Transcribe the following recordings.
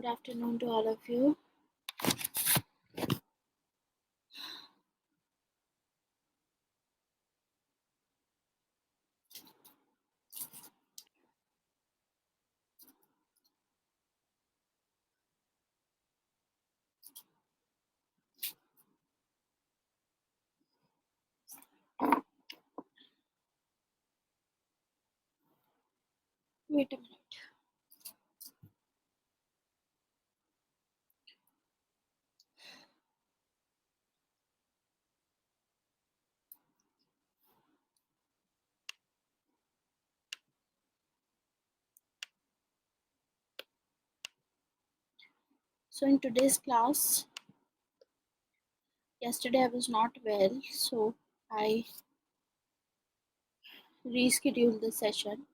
afternoon to all of you. Wait a minute. So in today's class, yesterday I was not well, so I rescheduled the session.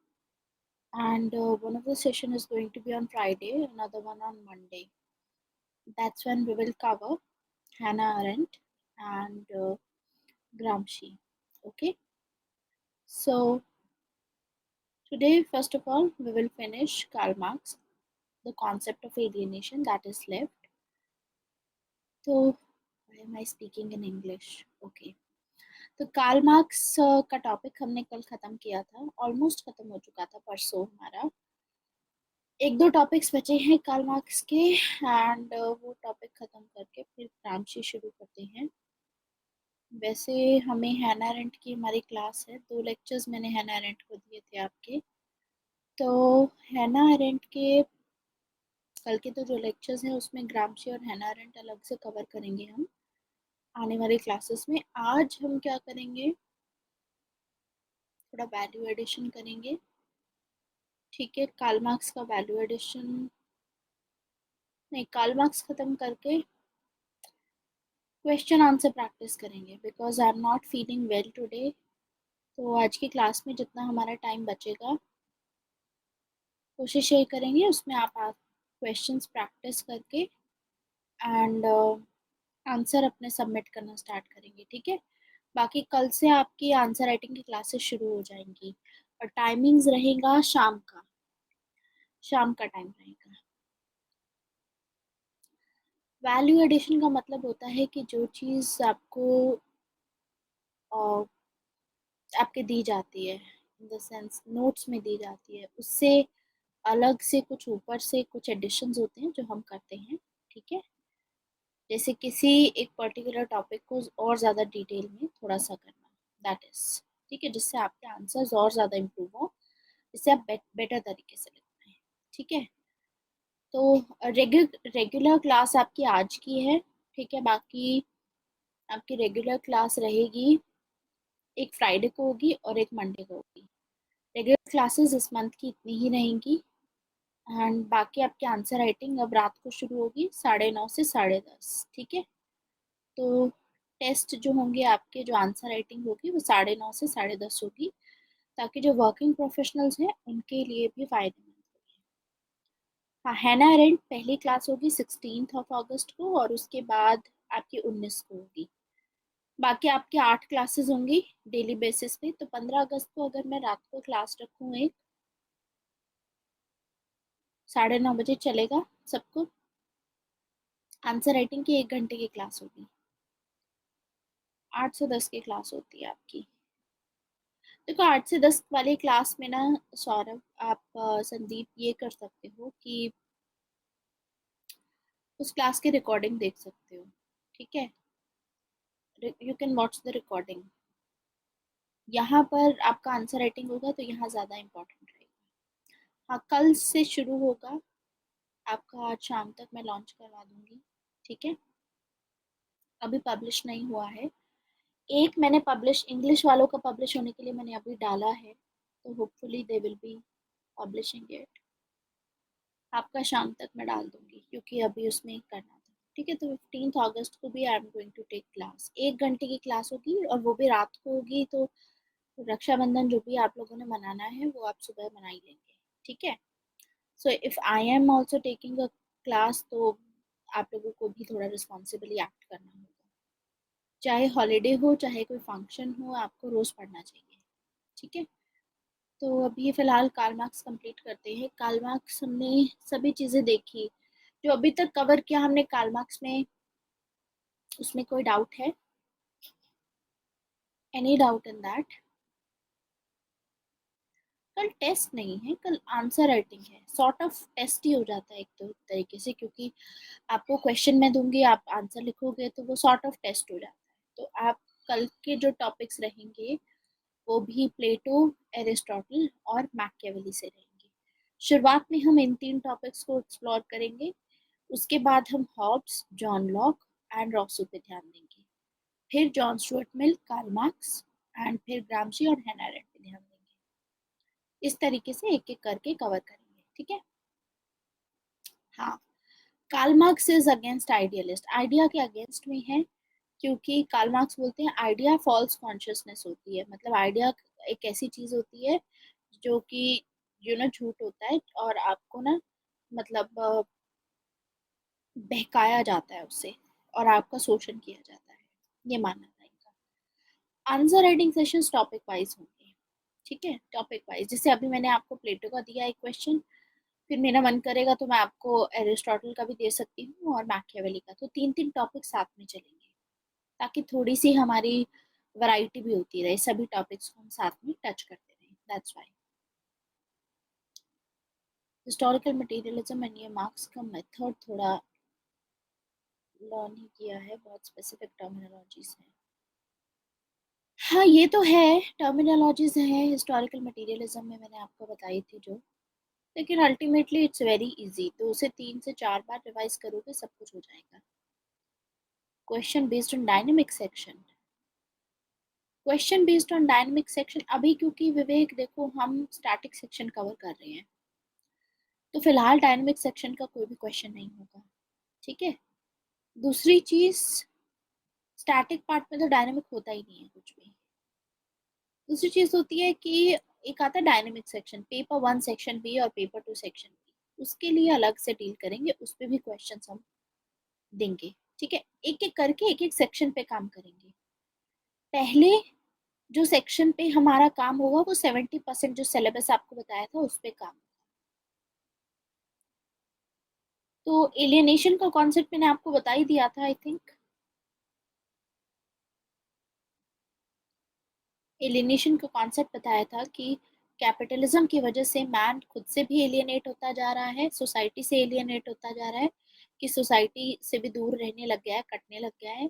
And one of the session is going to be on Friday, another one on Monday. That's when we will cover Hannah Arendt and Gramsci. Okay. So today, first of all, we will finish Karl Marx, the concept of alienation that is left. So why am I speaking in English? Okay. तो Karl Marx का topic हमने कल खत्म किया था, almost खत्म हो चुका था परसों हमारा। एक दो टॉपिक्स बचे हैं कार्ल मार्क्स के एंड वो टॉपिक खत्म करके फिर ग्रामशी शुरू करते हैं। वैसे हमें हैना अरेंट की हमारी क्लास है, 2 लेक्चर्स मैंने हैना अरेंट को दिए थे आपके। तो हैना अरेंट के कल के तो जो लेक्चर्स हैं उसमें ग्रामशी और हैना अरेंट अलग से कवर करेंगे हम आने वाले क्लासेस में। आज हम क्या करेंगे, थोड़ा वैल्यू एडिशन करेंगे। ठीक है, कार्ल मार्क्स का वैल्यू एडिशन नहीं, कार्ल मार्क्स खत्म करके क्वेश्चन आंसर प्रैक्टिस करेंगे because I am not feeling well today. तो आज की क्लास में जितना हमारा टाइम बचेगा कोशिश ये करेंगे उसमें आप क्वेश्चंस प्रैक्टिस करके एंड आंसर अपने सबमिट करना स्टार्ट करेंगे। ठीक है, बाकी कल से आपकी आंसर राइटिंग की क्लासेस शुरू हो जाएंगी और टाइमिंग्स रहेगा शाम का टाइम रहेगा। वैल्यू एडिशन का मतलब होता है कि जो चीज़ आपको आपके दी जाती है, इन द सेंस नोट्स में दी जाती है, उससे अलग से कुछ ऊपर से कुछ एडिशंस होते हैं जो हम करते हैं। ठीक है, जैसे किसी एक पर्टिकुलर टॉपिक को और ज़्यादा डिटेल में थोड़ा सा करना, दैट इज ठीक है, जिससे आपके आंसर्स और ज़्यादा इम्प्रूव हो, जिससे आप बेटर तरीके से लिख पाएँ। ठीक है, तो रेगुलर क्लास आपकी आज की है। ठीक है, बाकी आपकी रेगुलर क्लास रहेगी, एक फ्राइडे को होगी और एक मंडे को होगी। रेगुलर क्लासेस इस मंथ की इतनी ही रहेंगी एंड बाकी आपकी आंसर राइटिंग अब रात को शुरू होगी 9:30 से 10:30। ठीक है, तो टेस्ट जो होंगे आपके, जो आंसर राइटिंग होगी वो 9:30 से 10:30 होगी, ताकि जो वर्किंग प्रोफेशनल्स हैं उनके लिए भी फायदेमंद होगी। हाँ, हैना अरेंट पहली क्लास होगी 16 अगस्त को और उसके बाद आपकी 19 को होगी। बाकी आपके 8 क्लासेस होंगी डेली बेसिस पे। तो 15 अगस्त को अगर मैं रात को क्लास रखूँ, एक 9:30 बजे चलेगा सबको? आंसर राइटिंग की 1 घंटे की क्लास होगी, 8 से 10 की क्लास होती है आपकी। देखो 8 से 10 वाली क्लास में ना सौरभ, आप संदीप ये कर सकते हो कि उस क्लास की रिकॉर्डिंग देख सकते हो। ठीक है, you can watch the recording. यहाँ पर आपका आंसर राइटिंग होगा तो यहाँ ज़्यादा इम्पोर्टेंट रहेगा। हाँ, कल से शुरू होगा आपका, आज शाम तक मैं लॉन्च करवा दूंगी। ठीक है, अभी पब्लिश नहीं हुआ है। एक मैंने पब्लिश, इंग्लिश वालों का पब्लिश होने के लिए मैंने अभी डाला है, तो hopefully they will be publishing it. आपका शाम तक मैं डाल दूंगी क्योंकि अभी उसमें करना था। ठीक है, तो 15 अगस्त को भी I am going to take class, 1 घंटे की क्लास होगी और वो भी रात को होगी। तो रक्षाबंधन जो भी आप लोगों ने मनाना है वो आप सुबह मना ही लेंगे। ठीक है, so if I am also taking a class तो आप लोगों को भी थोड़ा रिस्पॉन्सिबली एक्ट करना होगा। चाहे हॉलीडे हो चाहे कोई फंक्शन हो, आपको रोज पढ़ना चाहिए। ठीक है, तो अभी फिलहाल कार्ल मार्क्स कंप्लीट करते हैं। कार्ल मार्क्स हमने सभी चीज़ें देखी, जो अभी तक कवर किया हमने कार्ल मार्क्स में, उसमें कोई डाउट है? Any doubt in that? कल टेस्ट नहीं है, कल आंसर राइटिंग है, सॉर्ट ऑफ टेस्ट ही हो जाता है एक तो तरीके से, क्योंकि आपको क्वेश्चन मैं दूंगी, आप आंसर लिखोगे, तो वो सॉर्ट ऑफ टेस्ट हो जाता है। तो आप कल के जो टॉपिक्स रहेंगे वो भी प्लेटो, एरिस्टोटल और मैकियावेली से रहेंगे। शुरुआत में हम इन 3 टॉपिक्स को एक्सप्लोर करेंगे, उसके बाद हम Hobbes, John Locke and Rousseau पे ध्यान देंगे, फिर John Stuart Mill, Karl Marx and फिर ग्रामशी और हैना अरेंट पे ध्यान देंगे। इस तरीके से एक एक करके कवर करेंगे, ठीक है? हाँ, Karl Marx is against idealist, idea के अगेंस्ट में है, क्योंकि कार्ल मार्क्स बोलते हैं आइडिया फॉल्स कॉन्शियसनेस होती है, मतलब आइडिया एक ऐसी चीज होती है जो कि झूठ होता है, और आपको ना मतलब बहकाया जाता है उससे, और आपका शोषण किया जाता है, ये मानना था इनका। Answer writing sessions topic wise होंगे, ठीक है? टॉपिक वाइज, जैसे अभी मैंने आपको प्लेटो का दिया एक क्वेश्चन, फिर मेरा मन करेगा तो मैं आपको एरिस्टोटल का भी दे सकती हूँ और मैकियावेली का, तो 3-3 टॉपिक साथ में चलेंगे, ताकि थोड़ी सी हमारी वैरायटी भी होती रहे, सभी टॉपिक्स को हम साथ में टच करते रहें, that's why. Historical materialism and ये मार्क्स का मेथड थोड़ा लर्न ही किया है, बहुत स्पेसिफिक टर्मिनोलॉजीज हैं। हाँ, ये तो है, टर्मिनोलॉजीज हैं हिस्टोरिकल मटेरियलिज्म में, मैंने आपको बताई थी जो, लेकिन अल्टीमेटली इट्स वेरी इजी, तो उसे 3 से 4 बार रिवाइज करोगे सब कुछ हो जाएगा। Question based on dynamic section, question based on dynamic section अभी, क्योंकि विवेक देखो हम स्टैटिक सेक्शन कवर कर रहे हैं, तो फिलहाल डायनेमिक सेक्शन का कोई भी क्वेश्चन नहीं होगा, ठीक है? दूसरी चीज, स्टैटिक पार्ट में तो डायनेमिक होता ही नहीं है कुछ भी। दूसरी चीज होती है कि एक आता है dynamic section, paper 1 section B और पेपर 2 सेक्शन बी, उसके लिए अलग से डील करेंगे, उस पर भी क्वेश्चन हम देंगे, ठीक है? एक एक करके एक एक सेक्शन पे काम करेंगे। पहले जो सेक्शन पे हमारा काम होगा वो 70% जो सिलेबस आपको बताया था उस पे काम। तो एलियनेशन का कॉन्सेप्ट मैंने आपको बता ही दिया था, आई थिंक। एलियनेशन का कॉन्सेप्ट बताया था कि कैपिटलिज्म की वजह से मैन खुद से भी एलियनेट होता जा रहा है, सोसाइटी से एलियनेट होता जा रहा है, कि सोसाइटी से भी दूर रहने लग गया है, कटने लग गया है,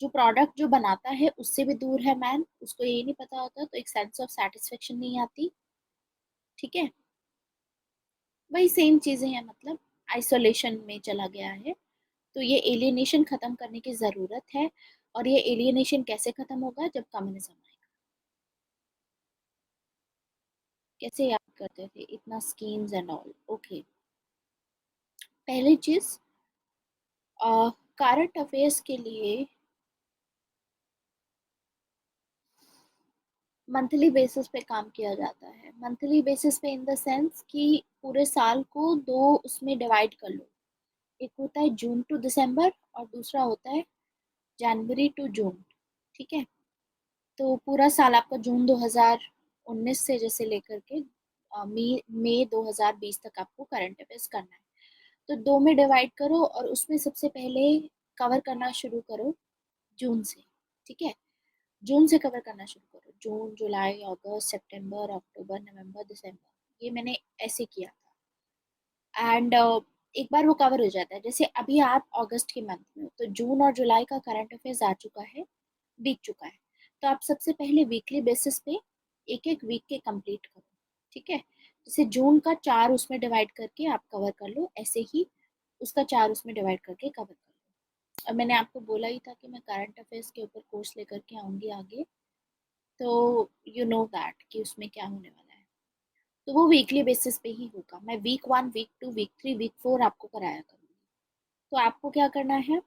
जो प्रोडक्ट जो बनाता है उससे भी दूर है मैन, उसको ये नहीं पता होता, तो एक सेंस ऑफ सेटिस्फेक्शन नहीं आती, ठीक है? वही सेम चीजें हैं, मतलब आइसोलेशन में चला गया है, तो ये एलियनेशन खत्म करने की जरूरत है। और ये एलियनेशन कैसे खत्म होगा? जब कम्युनिज्म आएगा। कैसे याद करते थे इतना स्कीम्स एंड ऑल? ओके, पहली चीज, करंट अफेयर्स के लिए मंथली बेसिस पे काम किया जाता है। मंथली बेसिस पे इन द सेंस कि पूरे साल को दो उसमें डिवाइड कर लो, एक होता है जून टू दिसंबर और दूसरा होता है जनवरी टू जून, ठीक है? तो पूरा साल आपका जून 2019 से जैसे लेकर के मई 2020 तक आपको करंट अफेयर्स करना है, तो दो में डिवाइड करो और उसमें सबसे पहले कवर करना शुरू करो जून से, ठीक है? जून से कवर करना शुरू करो, जून, जुलाई, अगस्त, सितंबर, अक्टूबर, नवंबर, दिसंबर, ये मैंने ऐसे किया था। एंड एक बार वो कवर हो जाता है, जैसे अभी आप अगस्त के मंथ में हो, तो जून और जुलाई का करंट अफेयर्स आ चुका है, बीत चुका है, तो आप सबसे पहले वीकली बेसिस पे एक एक वीक के कंप्लीट करो, ठीक है? जैसे जून का 4 उसमें डिवाइड करके आप कवर कर लो, ऐसे ही उसका 4 उसमें डिवाइड करके कवर कर लो। और मैंने आपको बोला ही था कि मैं करंट अफेयर्स के ऊपर कोर्स लेकर के आऊंगी आगे, तो यू नो दैट कि उसमें क्या होने वाला है। तो वो वीकली बेसिस पे ही होगा, मैं वीक 1, वीक 2, वीक 3, वीक 4 आपको कराया करूँगी। तो आपको क्या करना है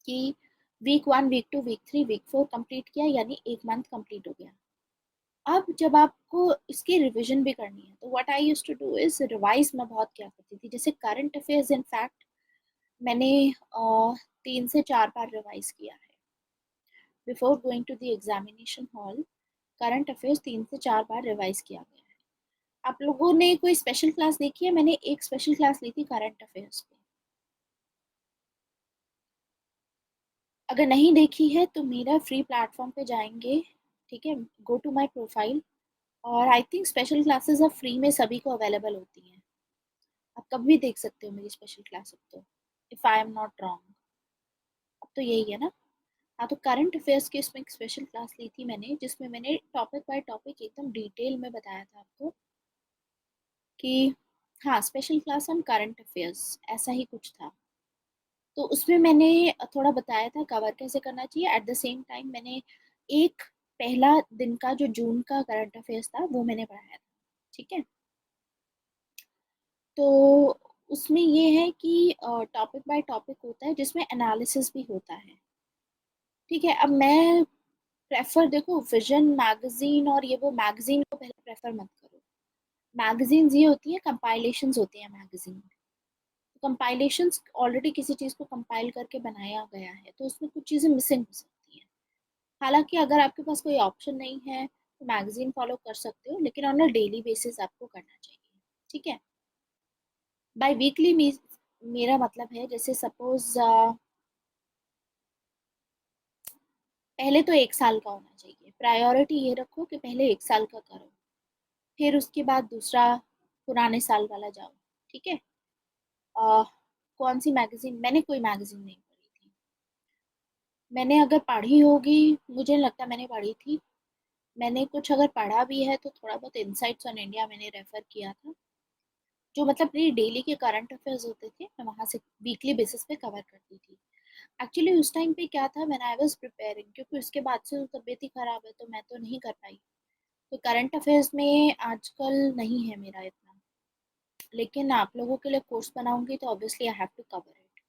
कि week 1, week 2, week 3, week 4 complete किया, यानी एक मंथ कंप्लीट हो गया। अब जब आपको इसकी रिवीजन भी करनी है, तो what I used to do is revise, मैं बहुत क्या करती थी, जैसे करंट अफेयर्स इनफैक्ट मैंने 3 से 4 बार रिवाइज किया है before going to the examination hall. Current affairs 3 से 4 बार रिवाइज किया गया है। आप लोगों ने कोई स्पेशल क्लास देखी है? मैंने एक स्पेशल क्लास ली थी करंट अफेयर्स पे। अगर नहीं देखी है तो मेरा फ्री प्लेटफॉर्म पे जाएंगे, ठीक है, गो टू माय प्रोफाइल, और आई थिंक स्पेशल क्लासेस अब फ्री में सभी को अवेलेबल होती हैं। आप कभी भी देख सकते हो मेरी स्पेशल क्लास अब तो, if I am not wrong. अब तो यही है ना। हाँ, तो करंट अफेयर्स की इसमें एक स्पेशल क्लास ली थी मैंने, जिसमें मैंने टॉपिक बाय टॉपिक एकदम डिटेल में बताया था आपको कि, हाँ, special class on current affairs ऐसा ही कुछ था। तो उसमें मैंने थोड़ा बताया था कवर कैसे करना चाहिए। एट द सेम टाइम मैंने एक पहला दिन का जो जून का करंट अफेयर्स था वो मैंने पढ़ाया था, ठीक है। तो उसमें ये है कि टॉपिक बाय टॉपिक होता है जिसमें एनालिसिस भी होता है, ठीक है। अब मैं प्रेफर, देखो, विजन मैगजीन और ये वो मैगजीन को पहले प्रेफर मत करो। मैगजीन्स ये होती है, कंपाइलेशंस होती है मैगजीन। कंपाइलेशंस ऑलरेडी किसी चीज़ को कंपाइल करके बनाया गया है, तो उसमें कुछ चीज़ें मिसिंग हो सकती हैं। हालांकि अगर आपके पास कोई ऑप्शन नहीं है तो मैगजीन फॉलो कर सकते हो, लेकिन ऑन अ डेली बेसिस आपको करना चाहिए, ठीक है। बाय वीकली मेरा मतलब है, जैसे सपोज पहले तो 1 साल का होना चाहिए, प्रायोरिटी ये रखो कि पहले 1 साल का करो, फिर उसके बाद दूसरा पुराने साल वाला जाओ, ठीक है। आ, कौन सी मैगजीन? मैंने कोई मैगजीन नहीं पढ़ी थी। मैंने अगर पढ़ी होगी, मुझे नहीं लगता मैंने पढ़ी थी। मैंने कुछ अगर पढ़ा भी है तो थोड़ा बहुत इनसाइट्स ऑन इंडिया मैंने रेफर किया था, जो मतलब मेरी डेली के करंट अफेयर्स होते थे, मैं वहां से वीकली बेसिस पे कवर करती थी। एक्चुअली उस टाइम पे क्या था, व्हेन आई वाज प्रिपेयरिंग, क्योंकि उसके बाद से तो तबीयत ही खराब है तो मैं तो नहीं कर पाई। तो करंट अफेयर्स में आजकल नहीं है मेरा इतना, लेकिन आप लोगों के लिए कोर्स बनाऊंगी तो obviously I have to cover it.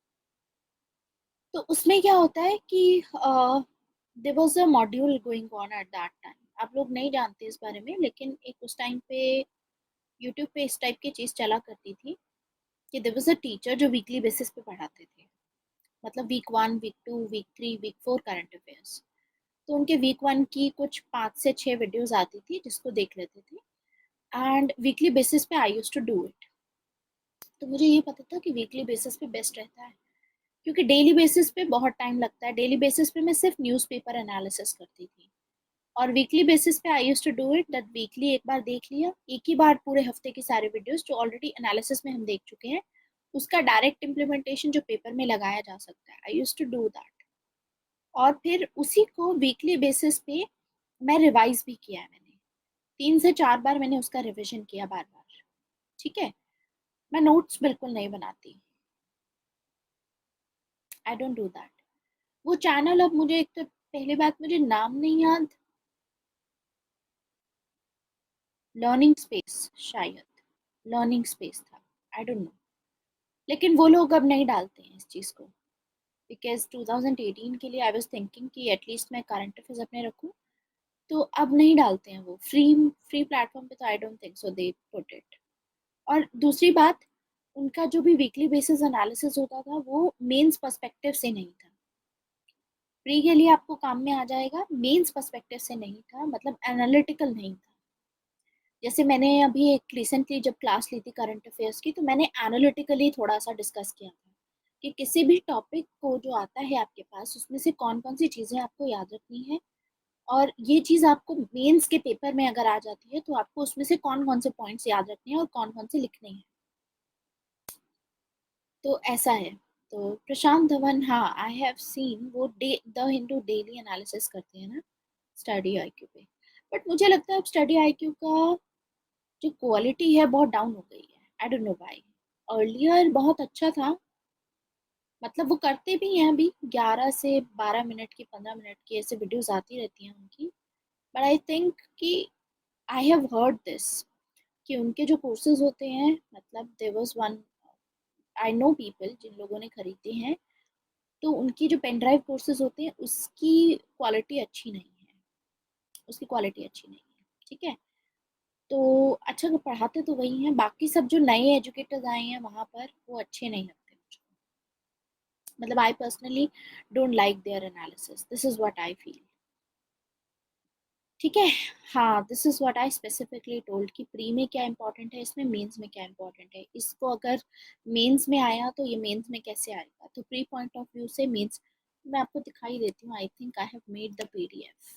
तो उसमें क्या होता है कि there was a module going on at that time. आप लोग नहीं जानते इस बारे में, लेकिन एक उस टाइम पे यूट्यूब पे इस टाइप की चीज़ चला करती थी कि देयर वाज अ टीचर जो वीकली बेसिस पे पढ़ाते थे, मतलब week 1, week 2, week 3, week 4 current affairs. तो उनके वीक 1 की कुछ 5 से 6 वीडियोस आती थी जिसको देख लेते थे, एंड वीकली बेसिस पे I use to do it. तो मुझे ये पता था कि वीकली बेसिस पे बेस्ट रहता है, क्योंकि डेली बेसिस पे बहुत टाइम लगता है। डेली बेसिस पे मैं सिर्फ न्यूज़पेपर एनालिसिस करती थी, और वीकली बेसिस पे I use to do it that weekly एक बार देख लिया, एक ही बार पूरे हफ्ते की सारे वीडियोस जो ऑलरेडी एनालिसिस में हम देख चुके हैं, उसका डायरेक्ट इम्प्लीमेंटेशन जो पेपर में लगाया जा सकता है, आई यूज टू डू दैट। और फिर उसी को वीकली बेसिस पे मैं रिवाइज भी किया है। मैंने 3 से 4 बार मैंने उसका रिविजन किया, बार बार, ठीक है। मैं नोट्स बिल्कुल नहीं बनाती, आई डोंट डू दैट। वो चैनल, अब मुझे एक तो पहली बात मुझे नाम नहीं याद, लर्निंग स्पेस, शायद लर्निंग स्पेस था, आई डोंट नो। लेकिन वो लोग अब नहीं डालते हैं इस चीज़ को, बिकॉज 2018 के लिए आई वाज थिंकिंग कि एटलीस्ट मैं करंट अफेयर्स अपने रखूँ, तो अब नहीं डालते हैं वो फ्री फ्री प्लेटफॉर्म पे, तो I don't think so they put it. और दूसरी बात, उनका जो भी वीकली बेसिस एनालिसिस होता था वो मेंस पर्सपेक्टिव से नहीं था। प्री के लिए आपको काम में आ जाएगा, मेंस पर्सपेक्टिव से नहीं था, मतलब एनालिटिकल नहीं था। जैसे मैंने अभी एक रिसेंटली जब क्लास ली थी करंट अफेयर्स की, तो मैंने एनालिटिकली थोड़ा सा डिस्कस किया था कि किसी भी टॉपिक को जो आता है आपके पास, उसमें से कौन कौन सी चीज़ें आपको याद रखनी है, और ये चीज़ आपको मेंस के पेपर में अगर आ जाती है तो आपको उसमें से कौन कौन से पॉइंट्स याद रखने हैं और कौन कौन से लिखने हैं। तो ऐसा है। तो प्रशांत धवन, हाँ, आई हैव सीन वो द हिंदू डेली एनालिसिस करते हैं ना स्टडी आईक्यू पे। बट मुझे लगता है अब स्टडी आईक्यू का जो क्वालिटी है बहुत डाउन हो गई है, I don't know why. Earlier बहुत अच्छा था, मतलब वो करते भी हैं अभी, 11 से 12 मिनट की, 15 मिनट की ऐसे वीडियोस आती रहती हैं उनकी। बट आई थिंक कि आई हैव हर्ड दिस कि उनके जो कोर्सेज होते हैं, मतलब there was one, I know people जिन लोगों ने खरीदे हैं, तो उनकी जो पेन ड्राइव कोर्सेज होते हैं उसकी क्वालिटी अच्छी नहीं है, उसकी क्वालिटी अच्छी नहीं है, ठीक है। तो अच्छा, तो पढ़ाते तो वही हैं, बाकी सब जो नए एजुकेटर्स आए हैं वहाँ पर वो अच्छे नहीं लगते मुझको। मतलब I personally don't like their analysis, this is what I feel. ठीक है। हाँ, this is what I specifically told कि प्री में क्या इंपॉर्टेंट है, इसमें मेंस में क्या इंपॉर्टेंट है। इसको अगर मेंस में आया तो ये मेंस में कैसे आएगा, तो प्री पॉइंट ऑफ व्यू से मेंस। मैं आपको दिखाई देती हूँ, I think I have made the PDF.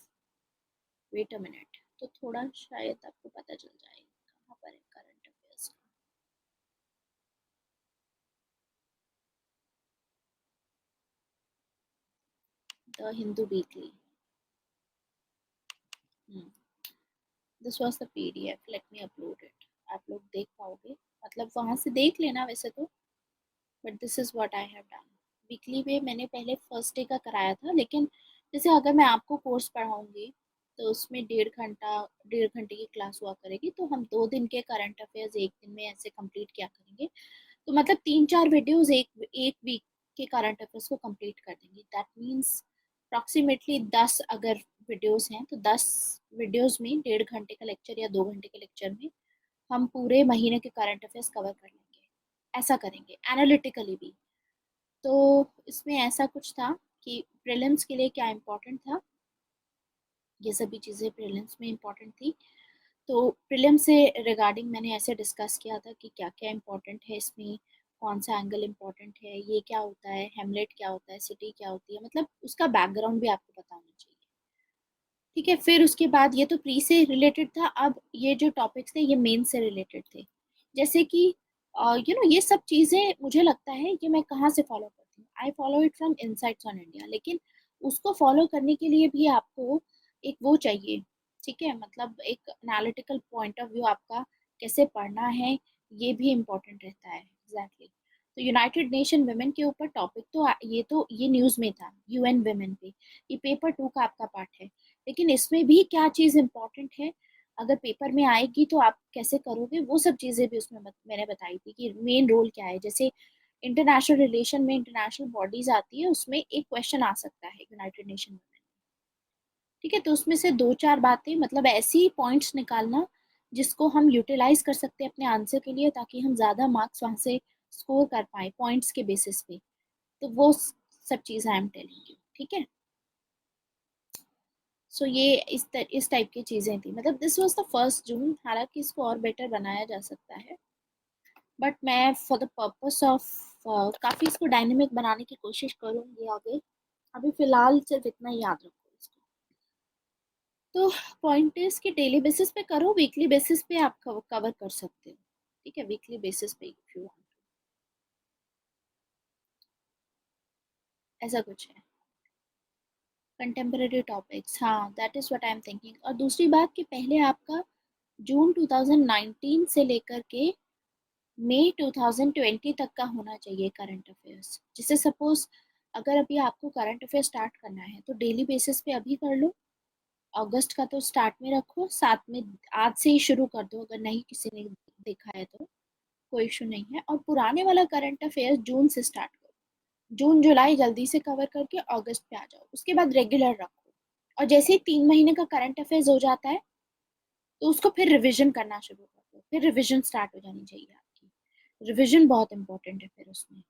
Wait a minute, तो थोड़ा शायद आपको पता चल जाएगा कहाँ पर है करंट अफेयर्स का। The Hindu weekly, this was the PDF, let me upload it. आप लोग देख पाओगे, मतलब वहां से देख लेना वैसे तो, but this is what I have done. Weekly में मैंने पहले फर्स्ट डे का कराया था, लेकिन जैसे अगर मैं आपको कोर्स पढ़ाऊंगी तो उसमें 1.5 घंटा, 1.5 घंटे की क्लास हुआ करेगी, तो हम 2 दिन के करंट अफेयर्स एक दिन में ऐसे कंप्लीट किया करेंगे। तो मतलब 3-4 वीडियोस एक एक वीक के करंट अफेयर्स को कंप्लीट कर देंगे। दैट मीन्स अप्रॉक्सीमेटली 10 अगर वीडियोस हैं तो 10 वीडियोस में 1.5 घंटे का लेक्चर या 2 घंटे के लेक्चर में हम पूरे महीने के करंट अफेयर्स कवर कर लेंगे। ऐसा करेंगे एनालिटिकली भी। तो इसमें ऐसा कुछ था कि प्रीलिम्स के लिए क्या इम्पोर्टेंट था, ये सभी चीज़ें प्रीलिम्स में इम्पोर्टेंट थी। तो प्रीलिम्स से रिगार्डिंग मैंने ऐसे डिस्कस किया था कि क्या क्या इम्पोर्टेंट है इसमें, कौन सा एंगल इम्पोर्टेंट है, ये क्या होता है, हेमलेट क्या होता है, सिटी क्या होती है, मतलब उसका बैकग्राउंड भी आपको पता होना चाहिए। ठीक है, फिर उसके बाद ये तो प्री से रिलेटेड था। अब ये जो टॉपिक्स थे ये मेन से रिलेटेड थे। जैसे कि ये सब चीज़ें मुझे लगता है कि मैं कहाँ से फॉलो करती हूँ, I follow it from insights on India. लेकिन उसको फॉलो करने के लिए भी आपको एक वो चाहिए, ठीक है, मतलब एक एनालिटिकल पॉइंट ऑफ व्यू आपका कैसे पढ़ना है, ये भी इम्पोर्टेंट रहता है। एग्जैक्टली तो यूनाइटेड नेशन वुमेन के ऊपर टॉपिक तो ये न्यूज़ में था, यूएन वुमेन पे। ये पेपर 2 का आपका पार्ट है। लेकिन इसमें भी क्या चीज़ इम्पोर्टेंट है, अगर पेपर में आएगी तो आप कैसे करोगे, वो सब चीज़ें भी उसमें मैंने बताई थी कि मेन रोल क्या है। जैसे इंटरनेशनल रिलेशन में इंटरनेशनल बॉडीज आती है, उसमें एक क्वेश्चन आ सकता है यूनाइटेड नेशन में। ठीक है, तो उसमें से 2-4 बातें, मतलब ऐसी पॉइंट्स निकालना जिसको हम यूटिलाइज कर सकते हैं अपने आंसर के लिए, ताकि हम ज़्यादा मार्क्स वहाँ से स्कोर कर पाए पॉइंट्स के बेसिस पे। तो वो सब चीज़ आई एम टेलिंग यू। ठीक है, सो ये इस टाइप की चीज़ें थी, मतलब दिस वाज द 1 जून। हालांकि इसको और बेटर बनाया जा सकता है, बट मैं फॉर द पर्पस ऑफ काफ़ी इसको डायनेमिक बनाने की कोशिश करूंगी आगे। अभी फिलहाल सिर्फ इतना ही याद रखो इसको। तो पॉइंट इज कि डेली बेसिस पे करो, वीकली बेसिस पे आप कवर कर सकते हो। ठीक है, वीकली बेसिस पे इफ यू वांट, ऐसा कुछ है। कंटेम्परेरी टॉपिक्स, हाँ, that is what I am thinking. और दूसरी बात कि पहले आपका जून 2019 से लेकर के मई 2020 तक का होना चाहिए करंट अफेयर्स। जैसे सपोज अगर अभी आपको करंट अफेयर स्टार्ट करना है तो डेली बेसिस पे अभी कर लो। अगस्त का तो स्टार्ट में रखो, साथ में आज से ही शुरू कर दो अगर नहीं किसी ने देखा है तो, कोई इशू नहीं है। और पुराने वाला करंट अफेयर जून से स्टार्ट करो, जून जुलाई जल्दी से कवर करके अगस्त पे आ जाओ, उसके बाद रेगुलर रखो। और जैसे ही 3 महीने का करंट अफेयर्स हो जाता है तो उसको फिर रिविजन करना शुरू कर दो, फिर रिविजन स्टार्ट हो जानी चाहिए आपकी। रिविजन बहुत इंपॉर्टेंट है फिर उसमें।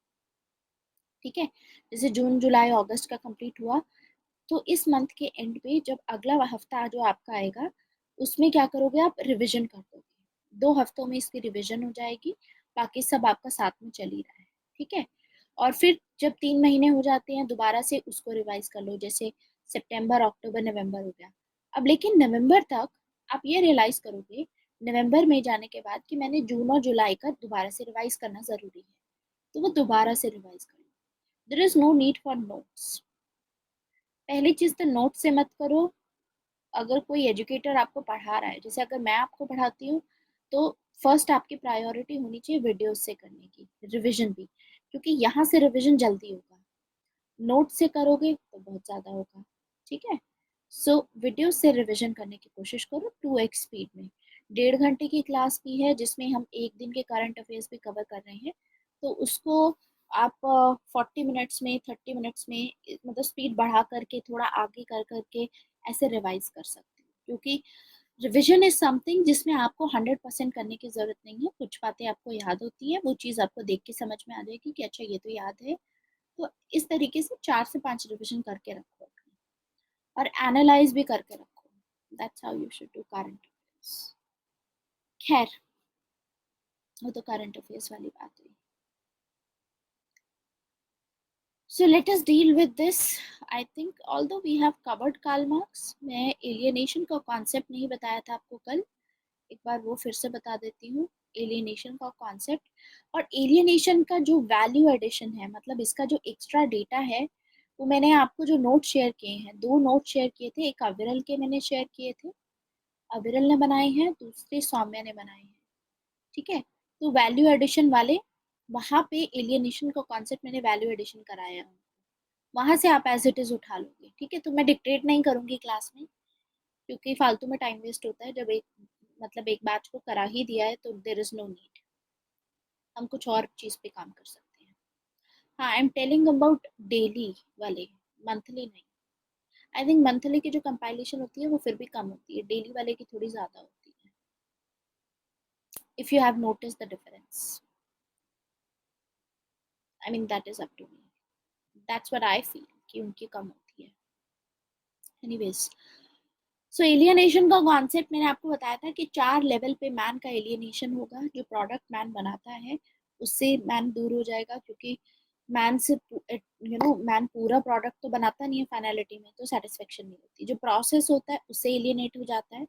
ठीक है, जैसे जून जुलाई अगस्त का कंप्लीट हुआ, तो इस मंथ के एंड पे जब अगला हफ्ता जो आपका आएगा उसमें क्या करोगे, आप रिविजन कर दोगे। 2 हफ्तों में इसकी रिविजन हो जाएगी, बाकी सब आपका साथ में चल ही रहा है। ठीक है, और फिर जब 3 महीने हो जाते हैं दोबारा से उसको रिवाइज कर लो, जैसे सितंबर अक्टूबर नवंबर हो गया। अब लेकिन नवंबर तक आप ये रियलाइज करोगे, नवंबर में जाने के बाद, कि मैंने जून और जुलाई का दोबारा से रिवाइज करना जरूरी है, तो वो दोबारा से रिवाइज करो। There is no need for notes. पहली चीज तो नोट से मत करो। अगर कोई एजुकेटर आपको पढ़ा रहा है, जैसे अगर मैं आपको पढ़ाती हूँ, तो फर्स्ट आपकी प्रायोरिटी होनी चाहिए वीडियोस से करने की रिवीजन भी, क्योंकि यहाँ से रिवीजन जल्दी होगा। नोट से करोगे तो बहुत ज़्यादा होगा। ठीक है, सो वीडियो से रिवीजन करने की कोशिश करो 2x स्पीड में। 1.5 घंटे की क्लास भी है जिसमें हम एक दिन के करंट अफेयर्स भी कवर कर रहे हैं, तो उसको आप 40 मिनट्स में, 30 मिनट्स में, मतलब स्पीड बढ़ा करके थोड़ा आगे कर करके ऐसे रिवाइज कर सकते हो। क्योंकि रिविजन इज समथिंग जिसमें आपको 100% करने की जरूरत नहीं है। कुछ बातें आपको याद होती है, वो चीज़ आपको देख के समझ में आ जाएगी कि अच्छा ये तो याद है। तो इस तरीके से 4 से 5 रिविजन करके रखो और एनालाइज भी करके रखो। That's how you should do current affairs. खैर, वो तो करंट अफेयर्स वाली बात हुई। So let us deal with this. I think although we have covered Karl Marx, मैं alienation का concept नहीं बताया था आपको कल, एक बार वो फिर से बता देती हूँ। एलियनेशन का कॉन्सेप्ट और एलियनेशन का जो वैल्यू एडिशन है, मतलब इसका जो एक्स्ट्रा डेटा है, वो मैंने आपको जो नोट शेयर किए हैं, 2 नोट शेयर किए थे, एक अविरल के मैंने शेयर किए थे, अविरल ने बनाए हैं, दूसरे सौम्या ने बनाए हैं, ठीक है। तो वैल्यू एडिशन वाले, वहां पे एलियनेशन का कॉन्सेप्ट मैंने वैल्यू एडिशन कराया है, वहां से आप एज इट इज उठा लोगे, ठीक है। तो मैं डिक्टेट नहीं करूंगी क्लास में, क्योंकि फालतू में टाइम वेस्ट होता है। जब एक मतलब एक बैच को करा ही दिया है तो देर इज नो नीड, हम कुछ और चीज पे काम कर सकते हैं। हाँ, I am telling about daily वाले, मंथली नहीं। आई थिंक मंथली की जो कंपाइलेशन होती है वो फिर भी कम होती है, डेली वाले की थोड़ी ज्यादा होती है, if you have notice the difference. I mean that is up to me, that's what I feel कि उनकी कम होती है। एनीवेज, सो एलियनेशन का कॉन्सेप्ट मैंने आपको बताया था कि 4 लेवल पे मैन का एलियनेशन होगा। जो प्रोडक्ट मैन बनाता है उससे मैन दूर हो जाएगा, क्योंकि मैन से मैन पूरा प्रोडक्ट तो बनाता नहीं है, फाइनलिटी में तो सेटिस्फेक्शन नहीं होती। जो प्रोसेस होता है उससे एलियनेट हो जाता है,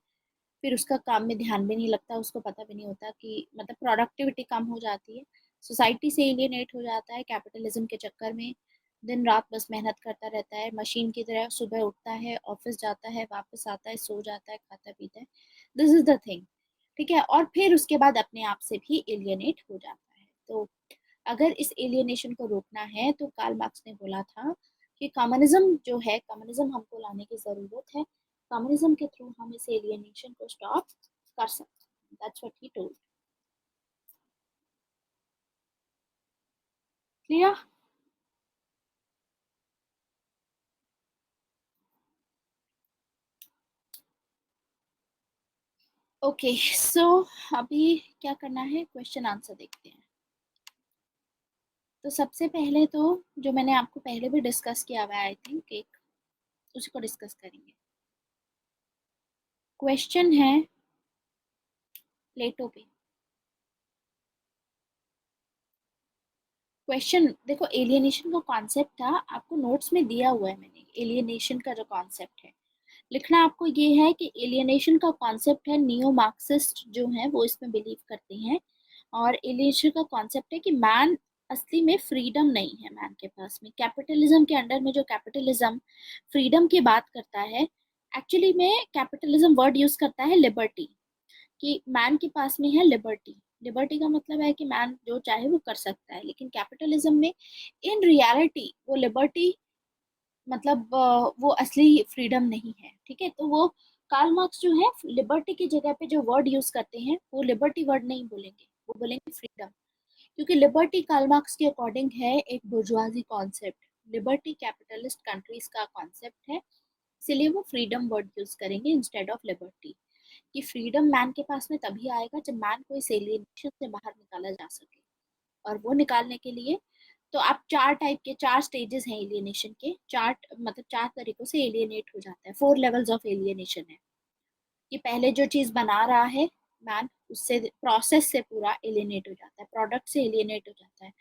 फिर उसका काम में ध्यान भी नहीं लगता, उसको पता भी नहीं होता कि मतलब प्रोडक्टिविटी कम हो जाती है। सोसाइटी से एलियनेट हो जाता है कैपिटलिज्म के चक्कर में, दिन रात बस मेहनत करता रहता है, मशीन की तरह सुबह उठता है, ऑफिस जाता है, वापस आता है, सो जाता है, खाता पीता है। दिस इज द थिंग, ठीक है। और फिर उसके बाद अपने आप से भी एलियनेट हो जाता है। तो अगर इस एलियनेशन को रोकना है तो कार्ल मार्क्स ने बोला था कि कम्युनिज्म जो है, कम्युनिज्म हमको लाने की जरूरत है, कम्युनिज्म के थ्रू हम इस एलियनेशन को स्टॉप कर सकते हैं। That's what he told. Clear? Okay, so अभी क्या करना है, क्वेश्चन आंसर देखते हैं। तो सबसे पहले तो जो मैंने आपको पहले भी डिस्कस किया हुआ है, आई थिंक एक, उसी को डिस्कस करेंगे। क्वेश्चन है प्लेटो पे। क्वेश्चन देखो, एलियनेशन का कॉन्सेप्ट था, आपको नोट्स में दिया हुआ है मैंने, एलियनेशन का जो कॉन्सेप्ट है। लिखना आपको ये है कि एलियनेशन का कॉन्सेप्ट है, नियो मार्क्सिस्ट जो है वो इसमें बिलीव करते हैं। और एलियनेशन का कॉन्सेप्ट है कि मैन असली में फ्रीडम नहीं है मैन के पास में, कैपिटलिज्म के अंडर में जो कैपिटलिज्म फ्रीडम की बात करता है, एक्चुअली में कैपिटलिज्म वर्ड यूज करता है लिबर्टी, कि मैन के पास में है लिबर्टी। लिबर्टी का मतलब है कि मैन जो चाहे वो कर सकता है, लेकिन कैपिटलिज्म में इन रियलिटी वो लिबर्टी मतलब वो असली फ्रीडम नहीं है, ठीक है। तो वो कार्ल मार्क्स जो है लिबर्टी की जगह पे जो वर्ड यूज करते हैं वो लिबर्टी वर्ड नहीं बोलेंगे, वो बोलेंगे फ्रीडम, क्योंकि लिबर्टी कार्ल मार्क्स के अकॉर्डिंग है एक bourgeoisie concept. Liberty capitalist countries का कॉन्सेप्ट है, इसीलिए वो फ्रीडम वर्ड यूज करेंगे इंस्टेड ऑफ लिबर्टी। कि फ्रीडम मैन के पास में तभी आएगा जब मैन को इस एलियनेशन से बाहर निकाला जा सके, और वो निकालने के लिए तो आप 4 टाइप के 4 स्टेजेस हैं एलियनेशन के, 4 मतलब 4 तरीकों से एलियनेट हो जाता है, 4 लेवल्स ऑफ एलियनेशन है। कि पहले जो चीज बना रहा है मैन, उससे प्रोसेस से पूरा एलियनेट हो जाता है, प्रोडक्ट से एलियनेट हो जाता है,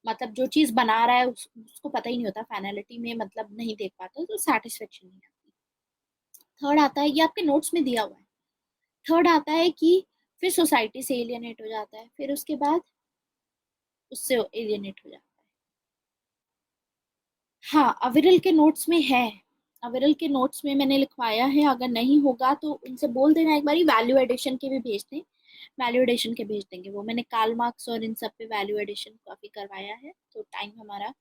मतलब जो चीज बना रहा है उसको पता ही नहीं होता, फाइनलिटी में मतलब नहीं देख पाता, तो सेटिस्फेक्शन नहीं आती। थर्ड आता है, ये आपके नोट्स में दिया हुआ है, थर्ड आता है कि फिर सोसाइटी से एलियनेट हो जाता है, फिर उसके बाद उससे एलियनेट हो जाता है। हाँ, अविरल के नोट्स में है, अविरल के नोट्स में मैंने लिखवाया है, अगर नहीं होगा तो उनसे बोल देना एक बारी वैल्यू एडिशन के भी भेज दें, वैल्यू एडिशन के भेज देंगे वो, मैंने कार्ल मार्क्स और इन सब पे वैल्यू एडिशन काफी करवाया है, तो टाइम हमारा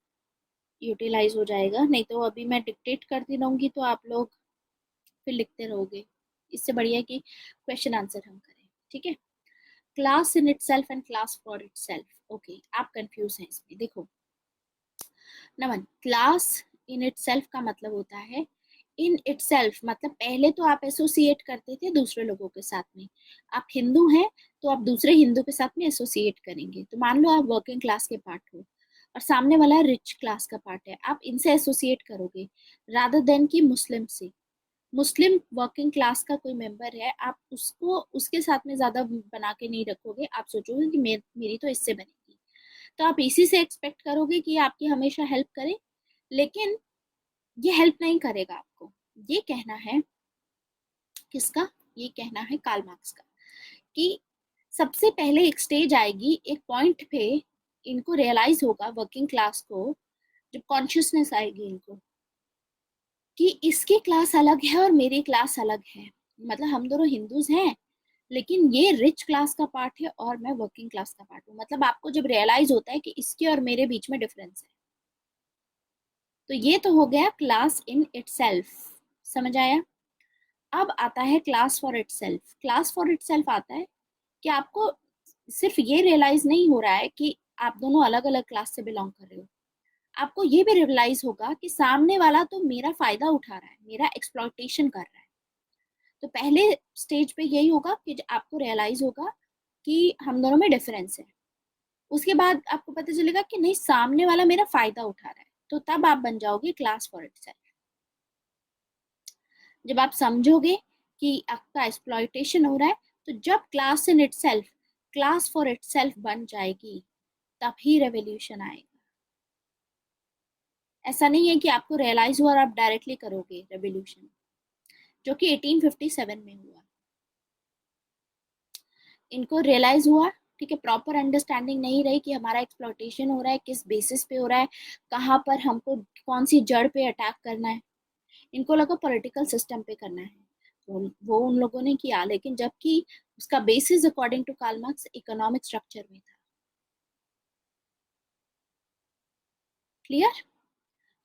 यूटिलाइज हो जाएगा। नहीं तो अभी मैं डिक्टेट करती रहूंगी तो आप लोग फिर लिखते रहोगे, इससे बढ़िया कि क्वेश्चन आंसर हम करें, ठीक है। Class in it self and class for it self, okay आप कंफ्यूज हैं इसमें। देखो नमन, क्लास इन इट सेल्फ का मतलब होता है, इन इट सेल्फ मतलब पहले तो आप एसोसिएट करते थे दूसरे लोगों के साथ में, आप हिंदू हैं तो आप दूसरे हिंदू के साथ में एसोसिएट करेंगे, तो मान लो आप वर्किंग क्लास के पार्ट हो और सामने वाला रिच क्लास का पार्ट है, आप इनसे एसोसिएट करोगे रादर देन कि मुस्लिम से। मुस्लिम वर्किंग क्लास का कोई मेंबर है, आप उसको उसके साथ में ज्यादा बना के नहीं रखोगे, आप सोचोगे कि मेरी तो इससे बनेगी, तो आप इसी से एक्सपेक्ट करोगे कि ये आपकी हमेशा हेल्प करे, लेकिन ये हेल्प नहीं करेगा आपको। ये कहना है किसका? ये कहना है कार्ल मार्क्स का, कि सबसे पहले एक स्टेज आएगी, एक पॉइंट पे इनको रियलाइज होगा, वर्किंग क्लास को, जब कॉन्शियसनेस आएगी इनको कि इसकी क्लास अलग है और मेरी क्लास अलग है, मतलब हम दोनों हिंदूज हैं, लेकिन ये रिच क्लास का पार्ट है और मैं वर्किंग क्लास का पार्ट हूँ। मतलब आपको जब रियलाइज होता है कि इसके और मेरे बीच में डिफरेंस है, तो ये तो हो गया क्लास इन इटसेल्फ। समझ आया? अब आता है class for itself. Class for itself आता है कि आपको सिर्फ ये रियलाइज नहीं हो रहा है कि आप दोनों अलग अलग क्लास से बिलोंग कर रहे हो, आपको ये भी रियलाइज होगा कि सामने वाला तो मेरा फायदा उठा रहा है, मेरा एक्सप्लॉइटेशन कर रहा है। तो पहले स्टेज पे यही होगा कि आपको रियलाइज होगा कि हम दोनों में डिफरेंस है। उसके बाद आपको पता चलेगा कि नहीं, सामने वाला मेरा फायदा उठा रहा है, तो तब आप बन जाओगे क्लास फॉर इटसेल्फ। जब आप समझोगे कि आपका एक्सप्लॉइटेशन हो रहा है, तो जब class in itself class for itself बन जाएगी, तभी रेवोल्यूशन आएगा। ऐसा नहीं है कि आपको रियलाइज हुआ और आप डायरेक्टली करोगे रेवोल्यूशन, जो कि 1857 में हुआ। इनको रियलाइज हुआ, ठीक है, प्रॉपर अंडरस्टैंडिंग नहीं रही कि हमारा एक्सप्लॉइटेशन हो रहा है, किस बेसिस पे हो रहा है, कहाँ पर हमको कौन सी जड़ पे अटैक करना है। इनको लगा पॉलिटिकल सिस्टम पे करना है, वो उन लोगों ने किया, लेकिन जबकि उसका basis according to Karl Marx economic structure में था। क्लियर?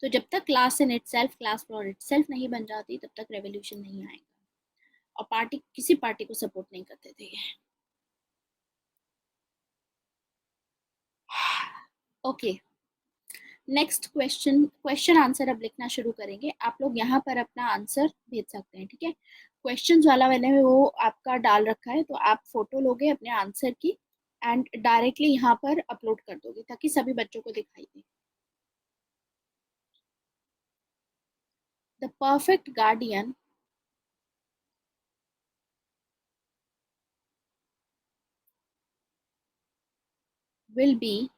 तो जब तक class in itself class for itself नहीं बन जाती, तब तक रेवोल्यूशन नहीं आएगा, और पार्टी किसी पार्टी को सपोर्ट नहीं करते थे। Okay, next question, question answer अब लिखना शुरू करेंगे। आप लोग यहाँ पर अपना आंसर भेज सकते हैं, ठीक है। क्वेश्चंस वाला मैंने वो आपका डाल रखा है, तो आप फोटो लोगे अपने आंसर की एंड डायरेक्टली यहाँ पर अपलोड कर दोगे, ताकि सभी बच्चों को दिखाई दे। The perfect guardian will be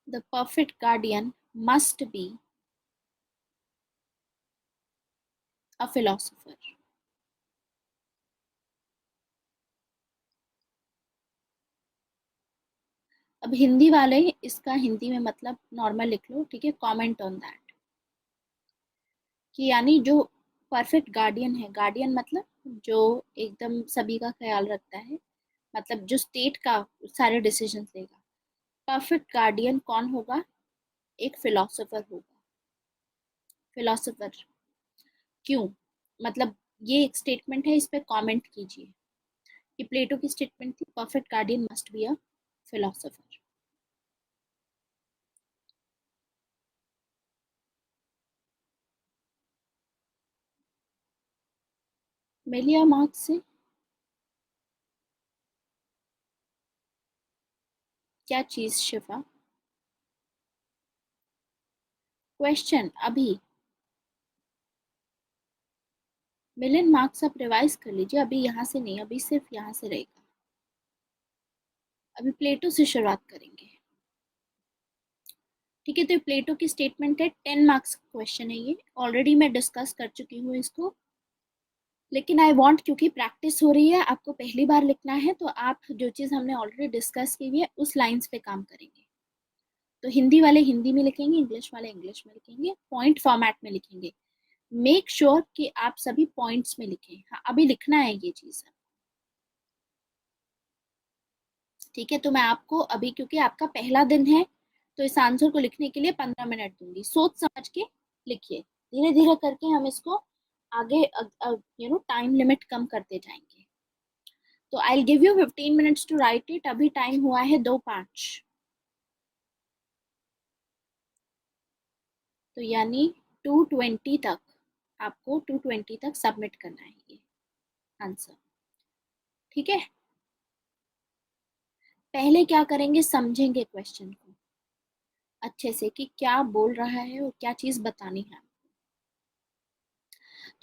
the perfect guardian must be a philosopher। अब हिंदी वाले इसका हिंदी में मतलब नॉर्मल लिख लो, ठीक है, कमेंट ऑन दैट, कि यानी जो परफेक्ट गार्डियन है, गार्डियन मतलब जो एकदम सभी का ख्याल रखता है, मतलब जो स्टेट का सारे डिसीजन लेगा। परफेक्ट गार्डियन कौन होगा? एक फिलोसोफर होगा। फिलोसोफर क्यों? मतलब ये एक स्टेटमेंट है, इस पे कमेंट कीजिए। ये प्लेटो की स्टेटमेंट थी, perfect guardian must be a philosopher. मिलिया मार्क्स से क्या चीज शिफा? क्वेश्चन अभी मिलियन मार्क्स आप रिवाइज कर लीजिए, अभी यहाँ से नहीं, अभी सिर्फ यहाँ से रहेगा। अभी प्लेटो से शुरुआत करेंगे, ठीक है। तो प्लेटो की स्टेटमेंट है, 10 मार्क्स क्वेश्चन है ये, ऑलरेडी मैं डिस्कस कर चुकी हूँ इसको, लेकिन आई वांट, क्योंकि प्रैक्टिस हो रही है, आपको पहली बार लिखना है, तो आप जो चीज़ हमने ऑलरेडी डिस्कस की हुई है उस लाइंस पे काम करेंगे। तो हिंदी वाले हिंदी में लिखेंगे, इंग्लिश वाले इंग्लिश में लिखेंगे, पॉइंट फॉर्मेट में लिखेंगे। मेक श्योर कि आप सभी पॉइंट्स में लिखें। हाँ, अभी लिखना है ये चीज़, ठीक है। तो मैं आपको अभी, क्योंकि आपका पहला दिन है, तो इस आंसर को लिखने के लिए 15 मिनट दूंगी, सोच समझ के लिखिए। धीरे धीरे करके हम इसको आगे टाइम लिमिट कम करते जाएंगे। तो I give you 15 minutes to write it. अभी टाइम हुआ है 2:05, तो यानी 2:20 तक, आपको 2:20 तक सबमिट करना है ये आंसर, ठीक है। पहले क्या करेंगे, समझेंगे क्वेश्चन को अच्छे से कि क्या बोल रहा है और क्या चीज बतानी है।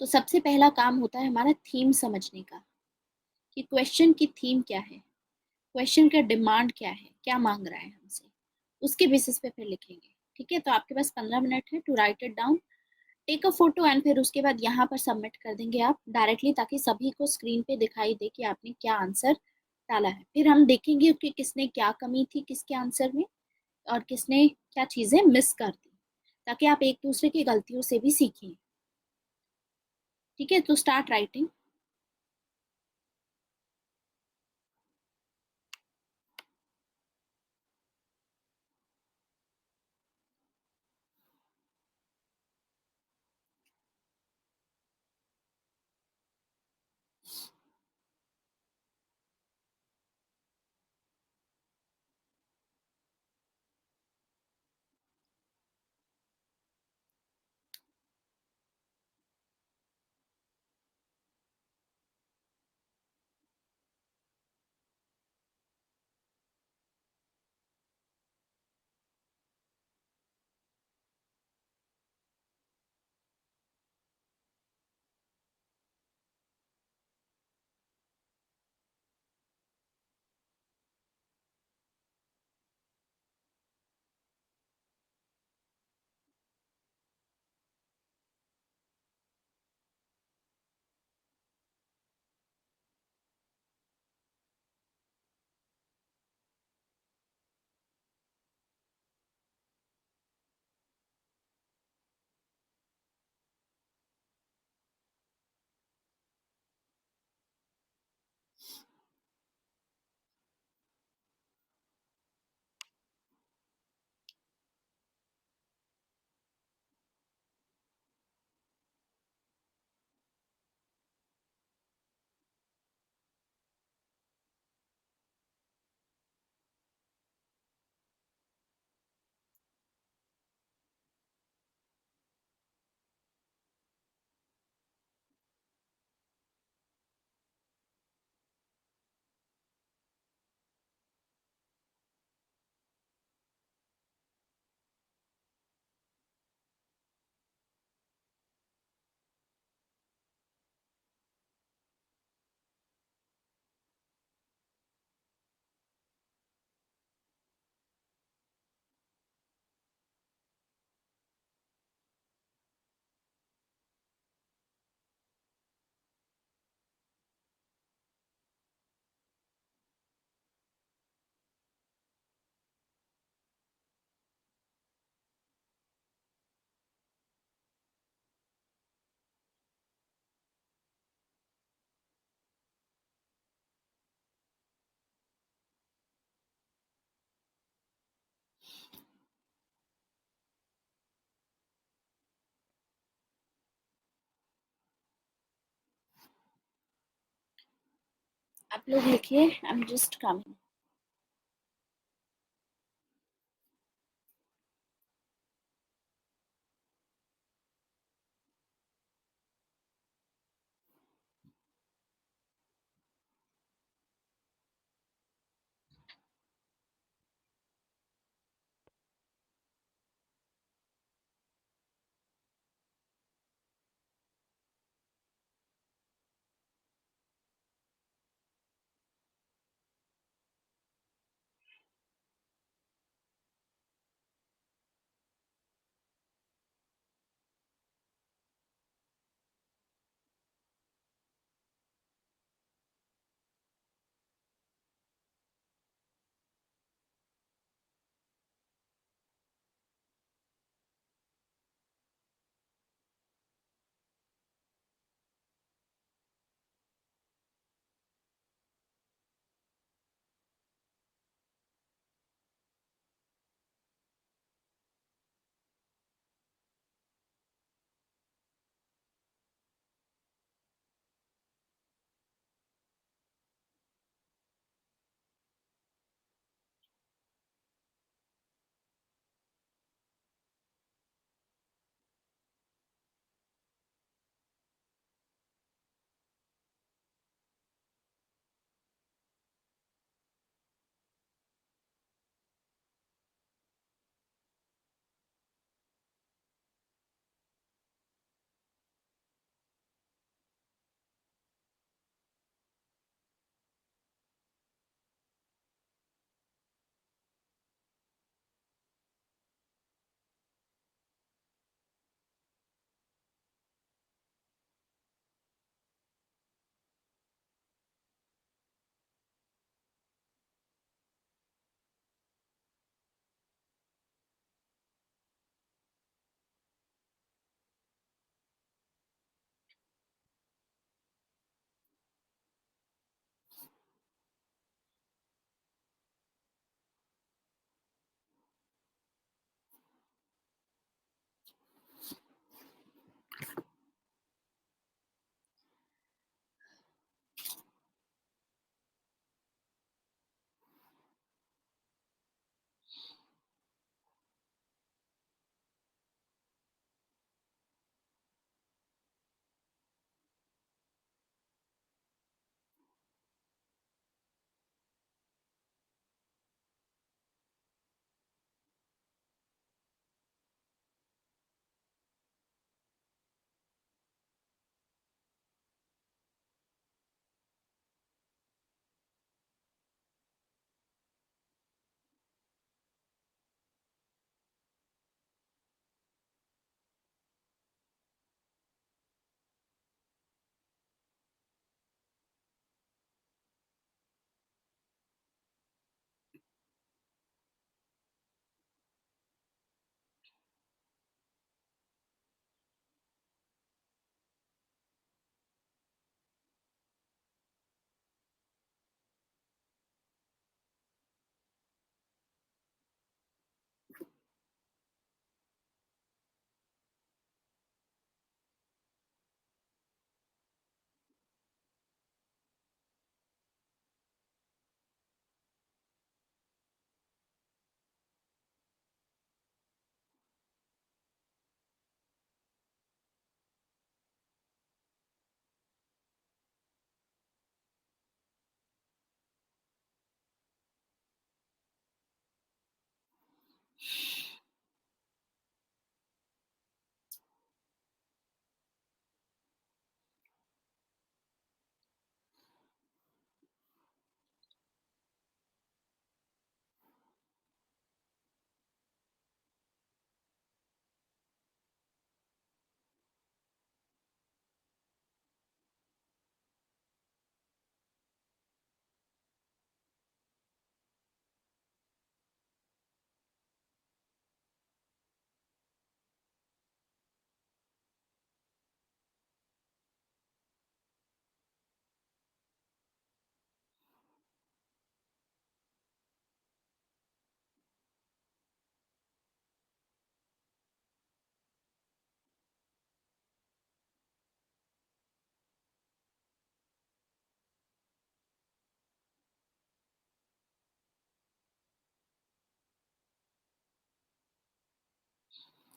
तो सबसे पहला काम होता है हमारा थीम समझने का, कि क्वेश्चन की थीम क्या है, क्वेश्चन का डिमांड क्या है, क्या मांग रहा है हमसे, उसके बेसिस पे फिर लिखेंगे। ठीक है, तो आपके पास 15 मिनट है to write it down, take a photo, and फिर उसके बाद यहाँ पर सबमिट कर देंगे आप डायरेक्टली, ताकि सभी को स्क्रीन पे दिखाई दे कि आपने क्या आंसर डाला है। फिर हम देखेंगे कि किसने क्या कमी थी किसके आंसर में, और किसने क्या चीजें मिस कर दी, ताकि आप एक दूसरे की गलतियों से भी सीखें। ठीक है, तो स्टार्ट राइटिंग। आप लोग लिखिए, आई एम जस्ट कमिंग।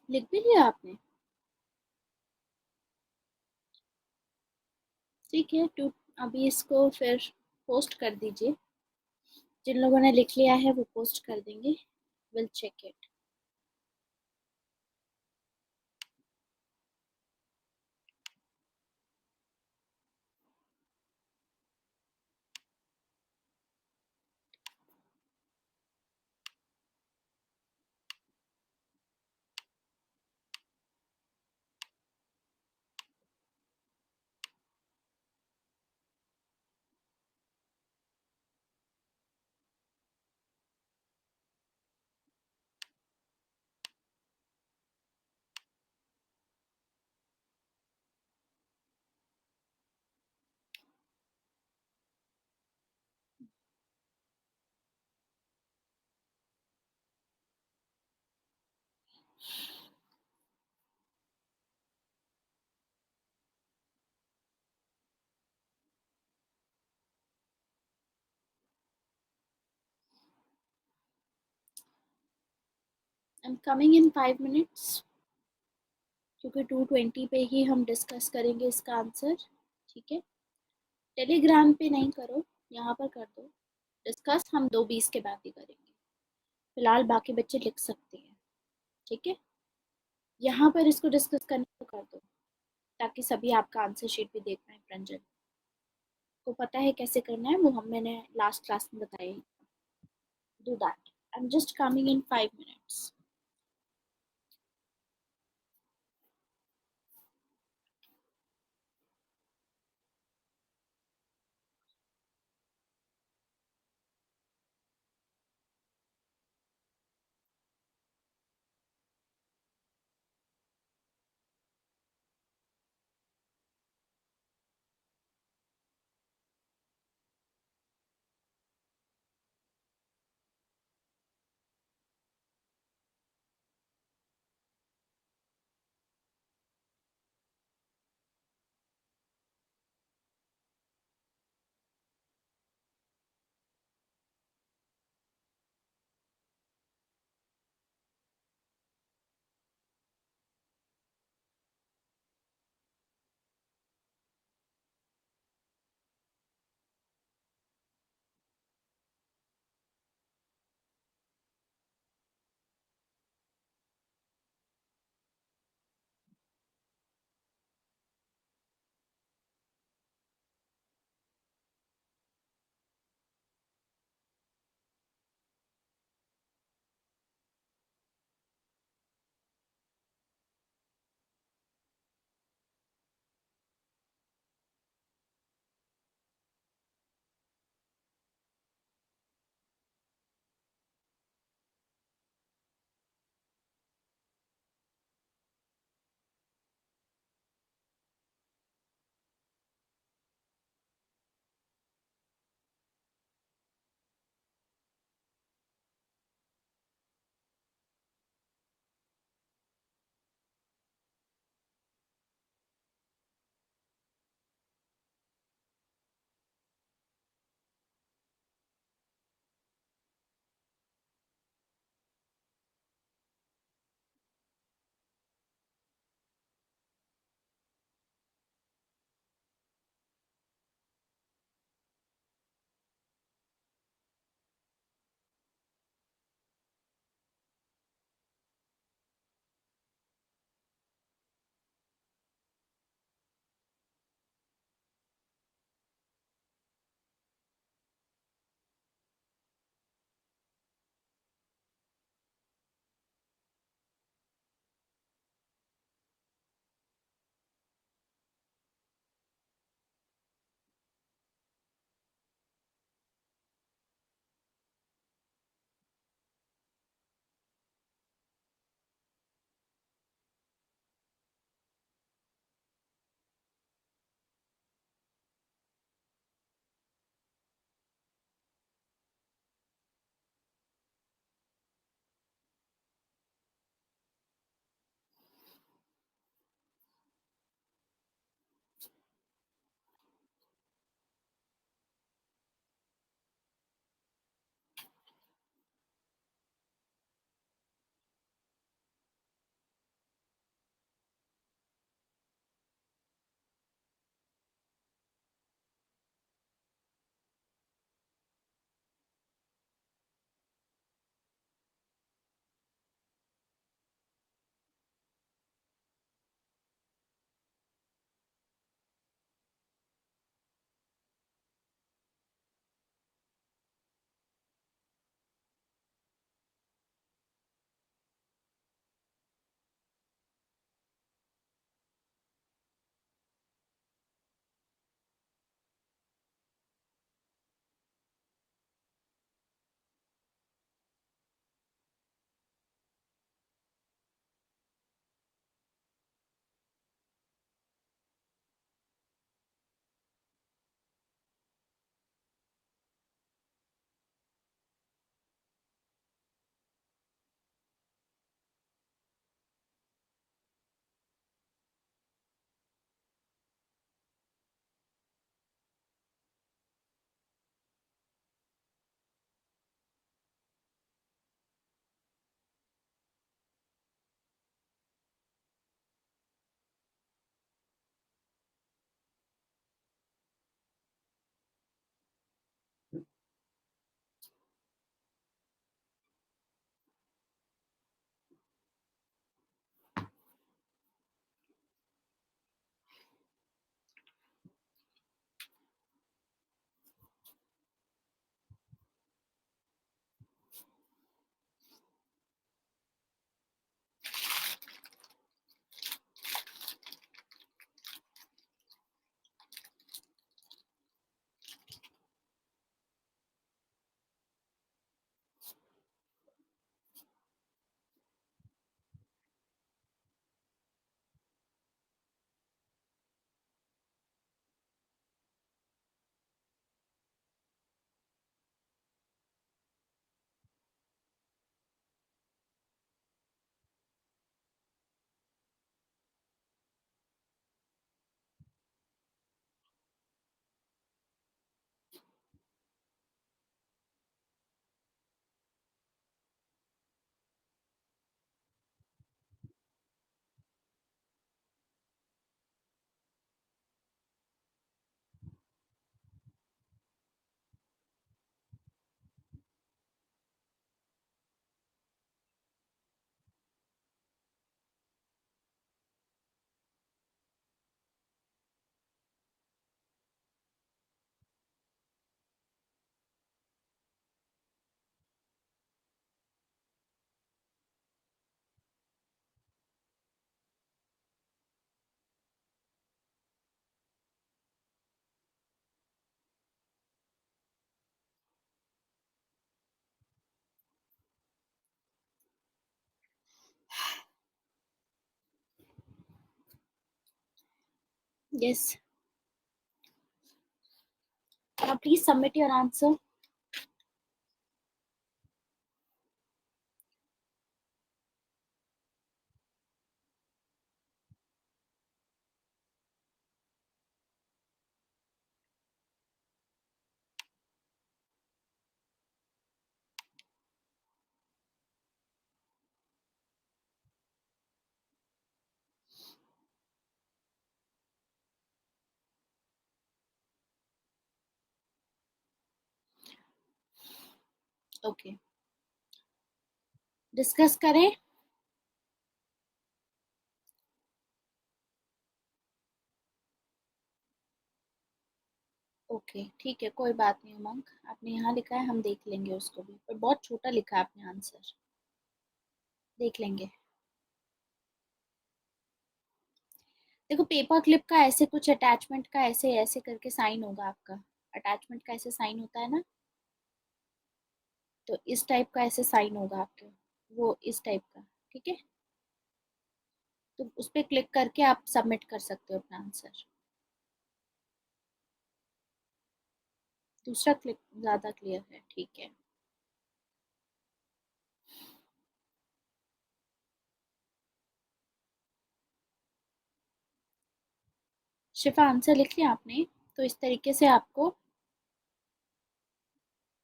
लिख भी लिया आपने? ठीक है, टू अभी इसको फिर पोस्ट कर दीजिए। जिन लोगों ने लिख लिया है वो पोस्ट कर देंगे। Will check it. I am coming in 5 minutes, क्योंकि 2:20 पे ही हम डिस्कस करेंगे इसका आंसर। ठीक है, टेलीग्राम पे नहीं करो, यहाँ पर कर दो डिस्कस। हम 2:20 के बाद ही करेंगे। फिलहाल बाकी बच्चे लिख सकते हैं। ठीक है, यहाँ पर इसको डिस्कस करने को कर दो, ताकि सभी आपका आंसर शीट भी देख पाए। रंजन को पता है कैसे करना है, वो मैंने लास्ट क्लास में बताया। Do that. I am just coming in 5 minutes. Yes. Now please submit your answer. Okay, discuss करें। ओके ठीक है, कोई बात नहीं उमंग, आपने यहाँ लिखा है, हम देख लेंगे उसको भी, पर बहुत छोटा लिखा है आपने आंसर, देख लेंगे। देखो पेपर क्लिप का ऐसे कुछ, अटैचमेंट का ऐसे ऐसे करके साइन होगा आपका, अटैचमेंट का ऐसे साइन होता है ना, तो इस टाइप का ऐसे साइन होगा आपके, वो इस टाइप का, ठीक है। तो उस पर क्लिक करके आप सबमिट कर सकते हो अपना आंसर। दूसरा क्लिक ज़्यादा क्लियर है, ठीक है। शिफा आंसर लिख लिया आपने, तो इस तरीके से आपको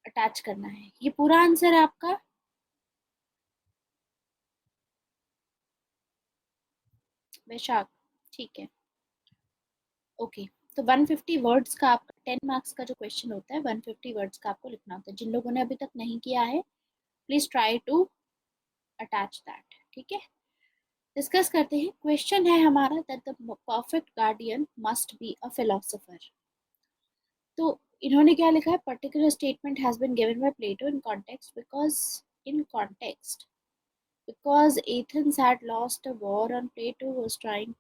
अटैच करना है, ये पूरा आंसर है आपका। वैशाख, ठीक है। ओके, तो 150 वर्ड्स का आपका 10 मार्क्स का जो क्वेश्चन होता है, 150 वर्ड्स का आपको लिखना होता है। जिन लोगों ने अभी तक नहीं किया है, please try to attach that, ठीक है। डिस्कस करते हैं। क्वेश्चन है हमारा that the perfect guardian must be a philosopher. तो इन्होंने क्या लिखा है, particular statement has been given by Plato in context because Athens had lost a war and Plato was trying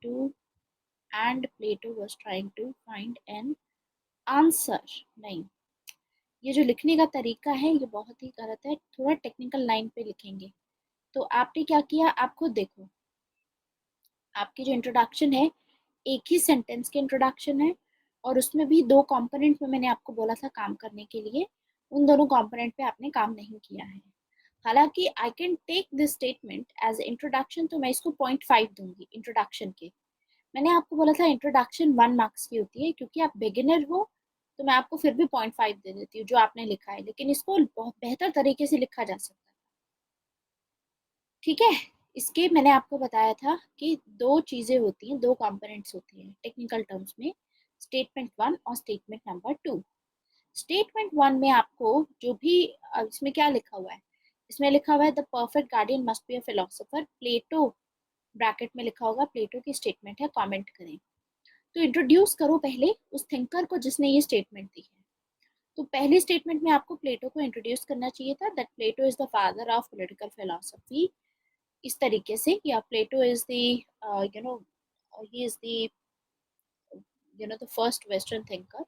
to find an answer। नहीं, ये जो लिखने का तरीका है ये बहुत ही गलत है, थोड़ा टेक्निकल लाइन पे लिखेंगे। तो आपने क्या किया, आप खुद देखो, आपकी जो इंट्रोडक्शन है, एक ही सेंटेंस के इंट्रोडक्शन है, और उसमें भी दो कंपोनेंट में मैंने आपको बोला था काम करने के लिए, उन दोनों कंपोनेंट पे आपने काम नहीं किया है। हालांकि I can take this statement as introduction, तो मैं इसको 0.5 दूंगी इंट्रोडक्शन के। मैंने आपको बोला था इंट्रोडक्शन 1 मार्क्स की होती है, क्योंकि आप बिगिनर हो, तो मैं आपको फिर भी 0.5 दे देती हूँ जो आपने लिखा है, लेकिन इसको बहुत बेहतर तरीके से लिखा जा सकता है, ठीक है। इसके मैंने आपको बताया था कि दो चीजें होती हैं, दो कंपोनेंट्स होती हैं टेक्निकल टर्म्स में, स्टेटमेंट 1 और स्टेटमेंट नंबर 2। स्टेटमेंट 1 में आपको जो भी, इसमें क्या लिखा हुआ है, इसमें लिखा हुआ है the perfect guardian must be a philosopher, Plato bracket में लिखा होगा, प्लेटो की स्टेटमेंट है, कमेंट करें। तो इंट्रोड्यूस करो पहले उस थिंकर को जिसने ये स्टेटमेंट दी है। तो पहली स्टेटमेंट में आपको प्लेटो को इंट्रोड्यूस करना चाहिए था, that Plato is the father of political philosophy, इस तरीके से, या Plato is the you know he is the the first western thinker,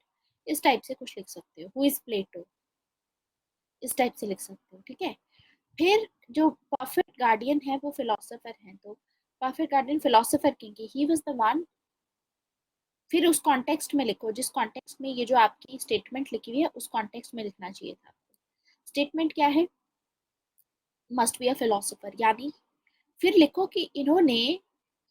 इस टाइप से कुछ लिख सकते हो, हु इज प्लेटो, इस टाइप से लिख सकते हो, ठीक है। फिर जो परफेक्ट गार्डियन है वो फिलोसोफर है, तो perfect guardian philosopher king, he was the one. फिर उस कॉन्टेक्स्ट में लिखो जिस कॉन्टेक्स्ट में ये जो आपकी स्टेटमेंट लिखी हुई है, उस कॉन्टेक्स्ट में लिखना चाहिए था। स्टेटमेंट क्या है, मस्ट बी अ फिलोसोफर, यानी फिर लिखो कि इन्होंने,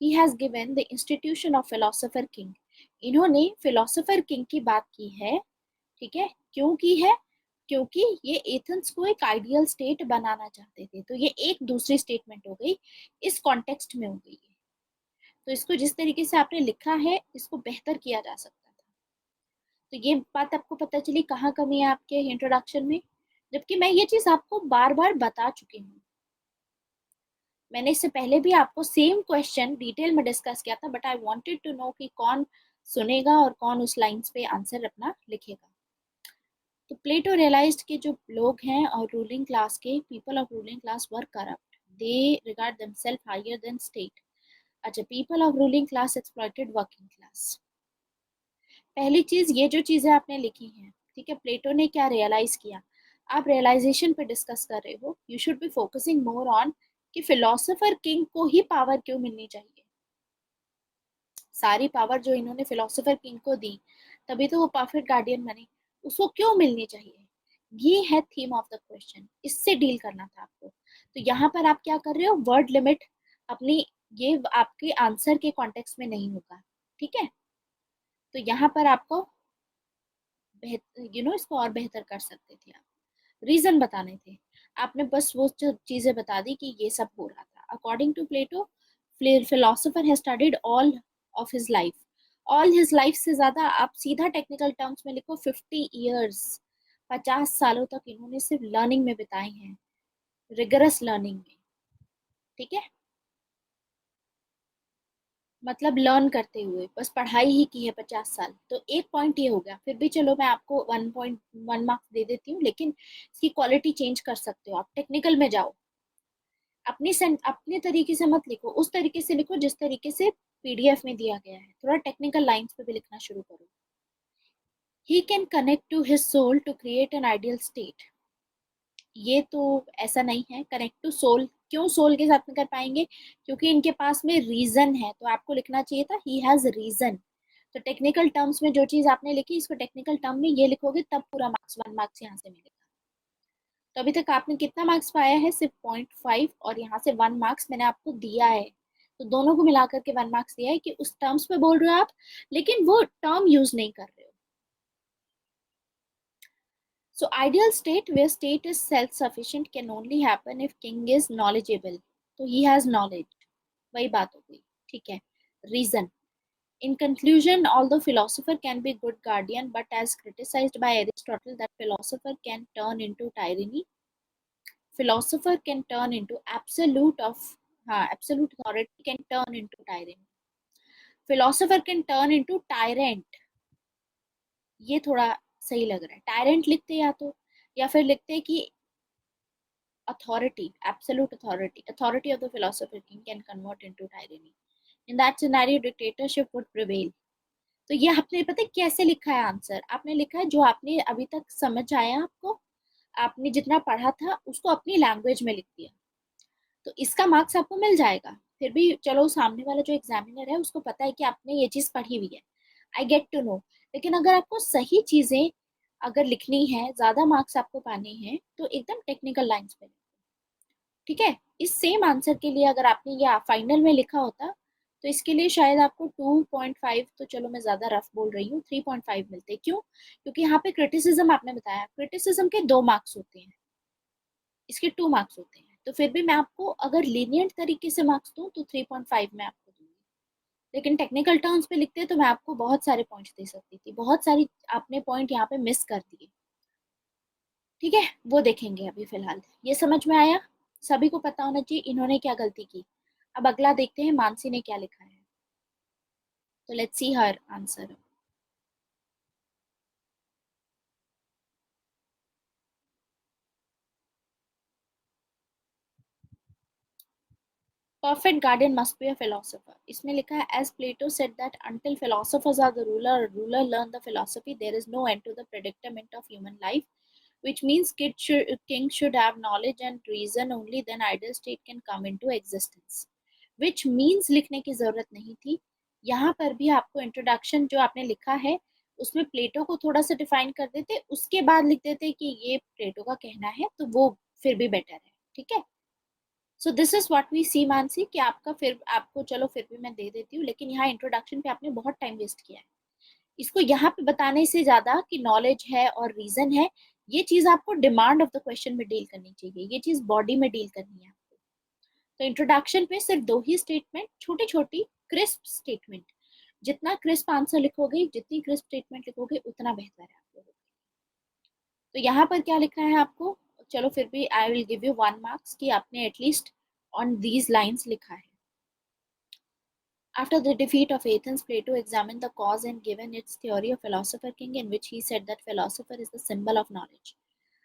he has given the institution of philosopher king, इन्होंने फिलोसोफर किंग की बात की है, ठीक है। क्यों की है, क्योंकि ये एथेंस को एक आइडियल स्टेट बनाना चाहते थे, तो ये एक दूसरी स्टेटमेंट हो गई, इस कॉन्टेक्स्ट में हो गई है। तो इसको जिस तरीके से आपने लिखा है, इसको बेहतर किया जा सकता था। तो ये बात आपको पता चली कहाँ कमी है आपके इंट्रोडक्शन में, जबकि मैं ये चीज आपको बार बार बता चुकी हूँ। मैंने इससे पहले भी आपको सेम क्वेश्चन डिटेल में डिस्कस किया था, but I wanted to know कि कौन सुनेगा और कौन उस लाइंस पे आंसर अपना लिखेगा। तो प्लेटो रियलाइज्ड कि जो लोग हैं और रूलिंग क्लास के, people of ruling class were corrupt, they regard themselves higher than state. अच्छा, people of ruling class exploited working class. पहली चीज, ये जो चीजें आपने लिखी हैं, ठीक है, प्लेटो ने क्या रियलाइज किया, आप रियलाइजेशन पे डिस्कस कर रहे हो, you should be focusing more on कि फिलोसोफर किंग को ही पावर क्यों मिलनी चाहिए। सारी पावर जो इन्होंने फिलोसोफर किंग को दी, तभी तो वो परफेक्ट गार्डियन बने, उसको क्यों मिलनी चाहिए? ये है थीम ऑफ द क्वेश्चन, इससे डील करना था आपको। तो यहाँ पर आप क्या कर रहे हो, वर्ड लिमिट अपनी, ये आपके आंसर के कॉन्टेक्स्ट में नहीं होगा, ठीक है? तो यहाँ पर आपको इसको और बेहतर कर सकते थे आप, रीजन बताने थे। आपने बस वो चीजें बता दी कि ये सब हो रहा था। According to Plato, philosopher has studied of his life all his life से ज्यादा आप सीधा टेक्निकल टर्म्स में लिखो 50 ईयर्स, 50 सालों तक इन्होंने सिर्फ लर्निंग में बिताए हैं, रिगरस लर्निंग में, ठीक है? मतलब लर्न करते हुए बस पढ़ाई ही की है 50 साल। तो एक पॉइंट ये हो गया, फिर भी चलो मैं आपको 1.1 मार्क्स दे देती हूँ, लेकिन इसकी क्वालिटी चेंज कर सकते हो, आप टेक्निकल में जाओ, अपने तरीके से मत लिखो, उस तरीके से लिखो जिस तरीके से पीडीएफ में दिया गया है, थोड़ा टेक्निकल लाइंस पे भी लिखना शुरू करो। He can connect to his soul to create an ideal state. ये तो ऐसा नहीं है, कनेक्ट टू सोल क्यों सोल के साथ में कर पाएंगे? क्योंकि इनके पास में रीजन है, तो आपको लिखना चाहिए था ही हैज रीजन। तो टेक्निकल टर्म्स में जो चीज आपने लिखी, इसको टेक्निकल टर्म में ये लिखोगे तब पूरा मार्क्स, 1 मार्क्स यहाँ से मिलेगा। तो अभी तक आपने कितना मार्क्स पाया है? सिर्फ 0.5, और यहाँ से 1 मार्क्स मैंने आपको दिया है। तो दोनों को मिला करके 1 मार्क्स दिया है कि उस टर्म्स पे बोल रहे हो आप, लेकिन वो टर्म यूज नहीं कर रहे हो। So ideal state where state is self-sufficient can only happen if king is knowledgeable. तो he has knowledge, वही बात हो गई, ठीक है? Reason. In conclusion, although philosopher can be good guardian, but as criticized by Aristotle, that philosopher can turn into tyranny. Philosopher can turn into absolute authority can turn into tyranny. Philosopher can turn into tyrant. ये थोड़ा सही लग रहा है, tyrant लिखते या तो, या फिर लिखते कि authority, absolute authority of the philosopher king can convert into tyranny. In that scenario, dictatorship would prevail. तो ये आपने पता है कैसे लिखा है आंसर? आपने लिखा है जो आपने अभी तक समझ आया आपको, आपने जितना पढ़ा था उसको अपनी लैंग्वेज में लिख दिया, तो इसका मार्क्स आपको मिल जाएगा। फिर भी चलो, सामने वाला जो एग्जामिनर है उसको पता है कि आपने ये चीज पढ़ी हुई है, आई गेट टू नो। लेकिन अगर आपको सही चीजें अगर लिखनी है, ज्यादा मार्क्स आपको पाने हैं, तो एकदम टेक्निकल लाइंस पे, ठीक है? इस सेम आंसर के लिए अगर आपने ये फाइनल में लिखा होता, तो इसके लिए शायद आपको 2.5, तो चलो मैं ज्यादा रफ बोल रही हूँ, 3.5 मिलते। क्यों? क्योंकि यहाँ पे क्रिटिसिज्म आपने बताया, क्रिटिसिज्म के 2 मार्क्स होते हैं, इसके 2 मार्क्स होते हैं। तो फिर भी मैं आपको अगर लीनियंट तरीके से मार्क्स दूं तो 3.5 मैं आपको दूंगी, लेकिन टेक्निकल टर्म्स पे लिखते तो मैं आपको बहुत सारे पॉइंट्स दे सकती थी, बहुत सारी आपने पॉइंट यहाँ पे मिस कर दिए, ठीक है? वो देखेंगे अभी फिलहाल। ये समझ में आया? सभी को पता होना चाहिए इन्होंने क्या गलती की। अब अगला देखते हैं मानसी ने क्या लिखा है, तो let's see her answer. Perfect guardian must be a philosopher, इसमें लिखा है as Plato said that until philosophers are the ruler learn the philosophy there is no end to the predicament of human life, which means king should have knowledge and reason, only then ideal state can come into existence. Which means लिखने की जरूरत नहीं थी, यहाँ पर भी आपको introduction जो आपने लिखा है उसमें प्लेटो को थोड़ा सा डिफाइन कर देते, उसके बाद लिख देते कि ये प्लेटो का कहना है, तो वो फिर भी बेटर है, ठीक है? So this is what we see, Mansi, कि आपका फिर आपको, चलो फिर भी मैं दे देती हूँ, लेकिन यहाँ इंट्रोडक्शन पे आपने बहुत टाइम वेस्ट किया है। इसको यहाँ पे बताने से ज्यादा कि नॉलेज है और रीजन है, ये चीज आपको डिमांड ऑफ द क्वेश्चन में डील करनी चाहिए, ये चीज बॉडी में डील करनी है आपको। तो इंट्रोडक्शन पे सिर्फ 2 ही स्टेटमेंट, छोटी छोटी क्रिस्प स्टेटमेंट, जितना क्रिस्प आंसर लिखोगे, जितनी क्रिस्प स्टेटमेंट लिखोगे, उतना बेहतर है आप लोगों के लिए। तो यहाँ पर क्या लिखना है आपको? चलो फिर भी आई विल गिव यू 1 मार्क्स कि आपने एटलीस्ट ऑन दीज लाइन्स लिखा है। After the defeat of Athens, Plato examined the cause and given its theory of philosopher king, in which he said that philosopher is the symbol of knowledge.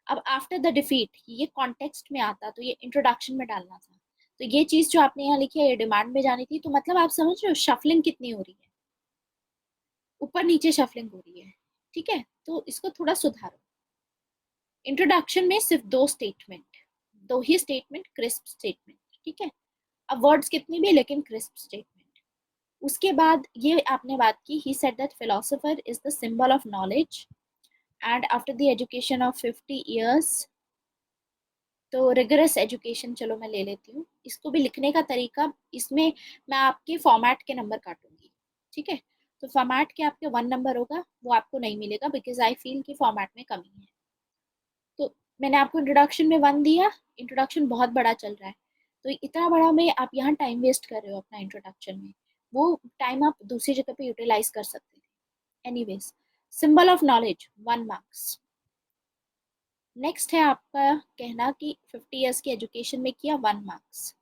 अब after the defeat, ये context में आता, तो ये introduction में डालना था। तो ये चीज जो आपने यहाँ लिखी है ये डिमांड में जानी थी, तो मतलब आप समझ रहे हो शफलिंग कितनी हो रही है, ऊपर नीचे शफलिंग हो रही है, ठीक है? तो इसको थोड़ा सुधारो। इंट्रोडक्शन में सिर्फ 2 स्टेटमेंट, 2 ही स्टेटमेंट, क्रिस्प स्टेटमेंट, ठीक है? अब वर्ड्स कितनी भी, लेकिन क्रिस्प स्टेटमेंट। उसके बाद ये आपने बात की, he said that philosopher is the symbol of knowledge and after the education of 50 years, तो रिगरस एजुकेशन, चलो मैं ले लेती हूँ इसको भी लिखने का तरीका, इसमें मैं आपके फॉर्मेट के नंबर काटूंगी, ठीक है। तो फॉर्मेट के आपके 1 नंबर होगा, वो आपको नहीं मिलेगा बिकॉज आई फील कि फॉर्मेट में कमी है। तो मैंने आपको इंट्रोडक्शन में 1 दिया, इंट्रोडक्शन बहुत बड़ा चल रहा है, तो इतना बड़ा में आप यहाँ टाइम वेस्ट कर रहे हो अपना इंट्रोडक्शन में, वो टाइम आप दूसरी जगह पे यूटिलाइज कर सकते थे। Anyways, symbol of knowledge 1 marks. Next है आपका कहना कि 50 years की एजुकेशन में किया 1 marks.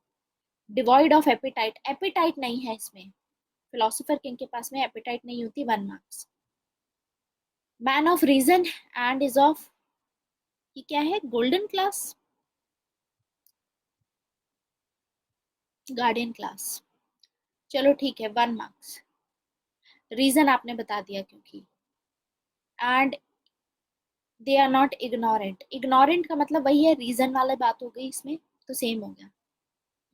Devoid of appetite, appetite नहीं है इसमें, फिलोसोफर किंग के पास में एपिटाइट नहीं होती, 1 marks. Man of reason and is of, ये क्या है, गोल्डन क्लास, गार्डियन क्लास, चलो ठीक है 1 मार्क्स। रीजन आपने बता दिया क्योंकि, and they are not ignorant, ignorant का मतलब वही है, रीजन वाला बात हो गई इसमें, तो सेम हो गया।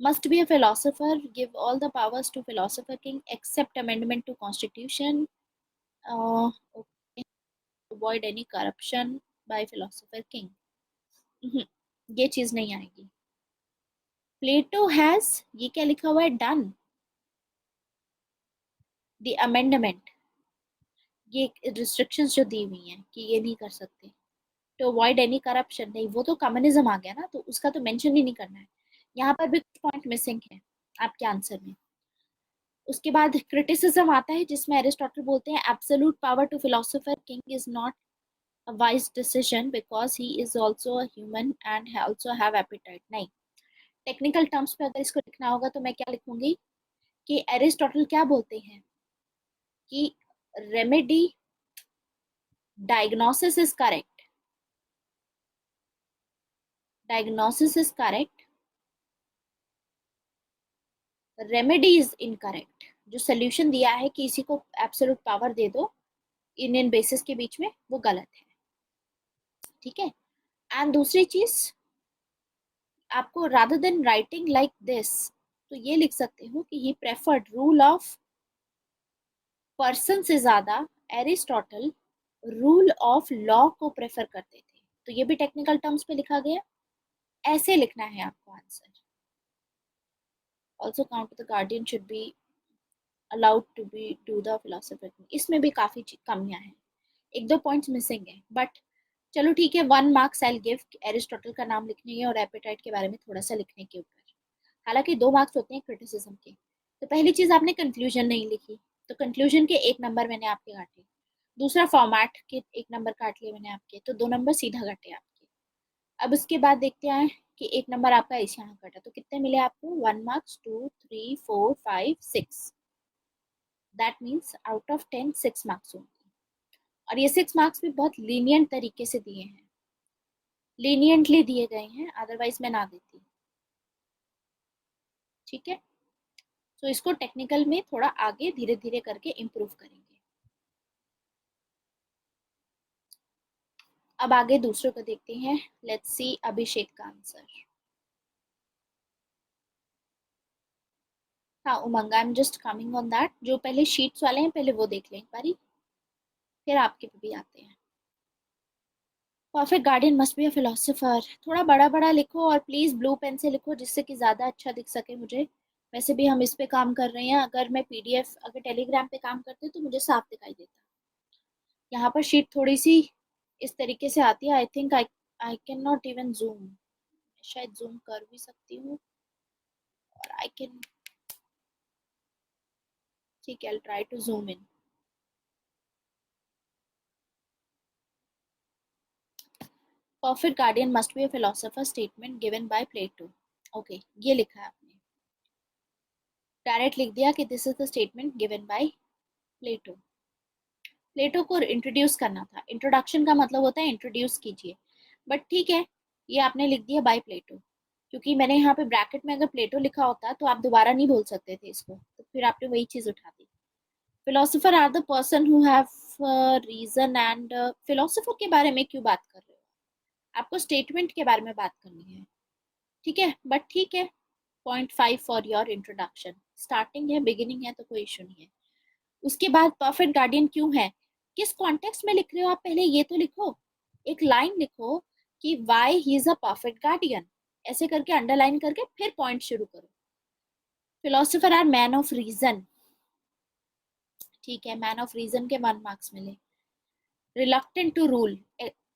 Must be a philosopher, give all the powers to philosopher king except amendment to constitution, okay, avoid any corruption by philosopher king। ये चीज नहीं आएगी। प्लेटो हैज, ये क्या लिखा हुआ है, डन द अमेंडमेंट, ये रिस्ट्रिक्शंस जो दी हुई हैं कि ये नहीं कर सकते। टू अवॉइड एनी करप्शन, नहीं वो तो कम्युनिज्म आ गया ना, तो उसका तो मेंशन ही नहीं करना है। यहाँ पर भी कुछ पॉइंट मिसिंग है आपके आंसर में। उसके बाद क्रिटिसिज्म आता है जिसमें एरिस्टोटल बोलते हैं absolute power to philosopher king is not a wise decision because he is also a human and also have appetite. नहीं, टेक्निकल टर्म्स पे अगर इसको लिखना होगा तो मैं क्या लिखूंगी कि एरिस्टोटल क्या बोलते हैं कि remedy, diagnosis is correct, diagnosis is correct, remedy is incorrect. जो सोल्यूशन दिया है कि इसी को एब्सोल्यूट पावर दे दो इन बेसिस के बीच में, वो गलत है, ठीक है। एंड दूसरी चीज, आपको rather than writing like this, तो ये लिख सकते हो कि ही प्रेफर्ड रूल ऑफ पर्सन से ज्यादा एरिस्टोटल रूल ऑफ लॉ को प्रेफर करते थे। तो ये भी टेक्निकल टर्म्स पे लिखा गया, ऐसे लिखना है आपको answer. Also count the guardian should be allowed to be do the philosopher, इसमें भी काफी कमियां हैं, एक दो पॉइंट्स मिसिंग है, बट चलो ठीक है 1 मार्क्स आई गिव, एरिस्टोटल का नाम लिखने के और एपेटाइट के बारे में थोड़ा सा लिखने के ऊपर। हालांकि 2 मार्क्स होते हैं क्रिटिसिज्म के। तो पहली चीज आपने कंक्लूजन नहीं लिखी, तो कंक्लूजन के 1 नंबर मैंने आपके काटे। दूसरा फॉर्मेट के 1 नंबर काट लिए मैंने आपके, तो 2 नंबर सीधा कटे आपके। अब उसके बाद देखते हैं कि 1 नंबर आपका इस यहाँ कटा, तो कितने मिले आपको, 1 marks, 2 3 4 5 6, that means out of 10 6 marks होंगे। और ये 6 मार्क्स भी बहुत लीनियंट तरीके से दिए हैं, लीनियंटली दिए गए हैं, अदरवाइज मैं ना देती, ठीक है। तो इसको टेक्निकल में थोड़ा आगे धीरे धीरे करके इम्प्रूव करेंगे। अब आगे दूसरों को देखते हैं, लेट्स सी अभिषेक का आंसर। हाँ Umang, I am just coming on that, जो पहले शीट्स वाले हैं पहले वो देख लें एक बारी, फिर आपके पे भी आते हैं। Perfect guardian must be a philosopher, थोड़ा बड़ा बड़ा लिखो और प्लीज ब्लू पेन से लिखो जिससे कि ज्यादा अच्छा दिख सके मुझे। वैसे भी हम इस पे काम कर रहे हैं, अगर मैं पीडीएफ अगर टेलीग्राम पे काम करते तो मुझे साफ दिखाई देता। यहाँ पर शीट थोड़ी सी इस तरीके से आती है, I think I can not even zoom, शायद जूम कर भी सकती हूँ, और आई कैन, ठीक है, I try to zoom in. Perfect guardian must be a philosopher statement given by Plato, okay ये लिखा है आपने, डायरेक्ट लिख दिया कि this is the statement given by Plato. Plato को इंट्रोड्यूस करना था, इंट्रोडक्शन का मतलब होता है इंट्रोड्यूस कीजिए, बट ठीक है ये आपने लिख दिया बाय प्लेटो, क्योंकि मैंने यहाँ पे ब्रैकेट में अगर प्लेटो लिखा होता तो आप दोबारा नहीं बोल सकते थे इसको, तो फिर आपने वही चीज उठा दी। Philosopher are the person who have reason and, philosopher के बारे में क्यों बात कर रहे हो, आपको स्टेटमेंट के बारे में बात करनी है, ठीक है, बट ठीक है, 0.5 फॉर योर इंट्रोडक्शन। स्टार्टिंग है, बिगिनिंग है, तो कोई इशू नहीं है। उसके बाद परफेक्ट गार्डियन क्यों है, किस कॉन्टेक्स्ट में लिख रहे हो आप, पहले ये तो लिखो, एक लाइन लिखो कि why he is a perfect guardian, ऐसे करके अंडरलाइन करके फिर पॉइंट शुरू करो। Philosopher are man of reason, ठीक है, मैन ऑफ रीजन के 1 मार्क्स मिले। Reluctant to rule,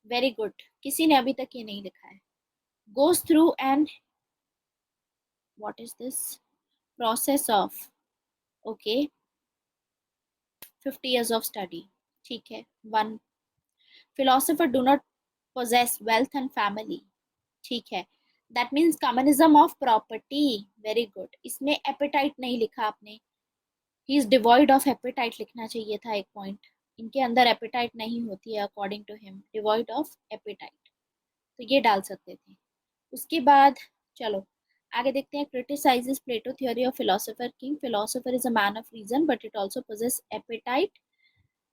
very good, किसी ने अभी तक ये नहीं लिखा है। Goes through and what is this, process of, okay, 50 years of study, ठीक है। 1, philosopher do not possess wealth and family, ठीक है, that means communism of property, very good. इसमें एपेटाइट नहीं लिखा आपने, he is devoid of apatite लिखना चाहिए था एक पॉइंट, इनके अंदर एपेटाइट नहीं होती है according to him, devoid of appetite, तो ये डाल सकते थे। उसके बाद चलो आगे देखते हैं। Criticises Plato theory of philosopher king, philosopher is a man of reason but it also possess appetite,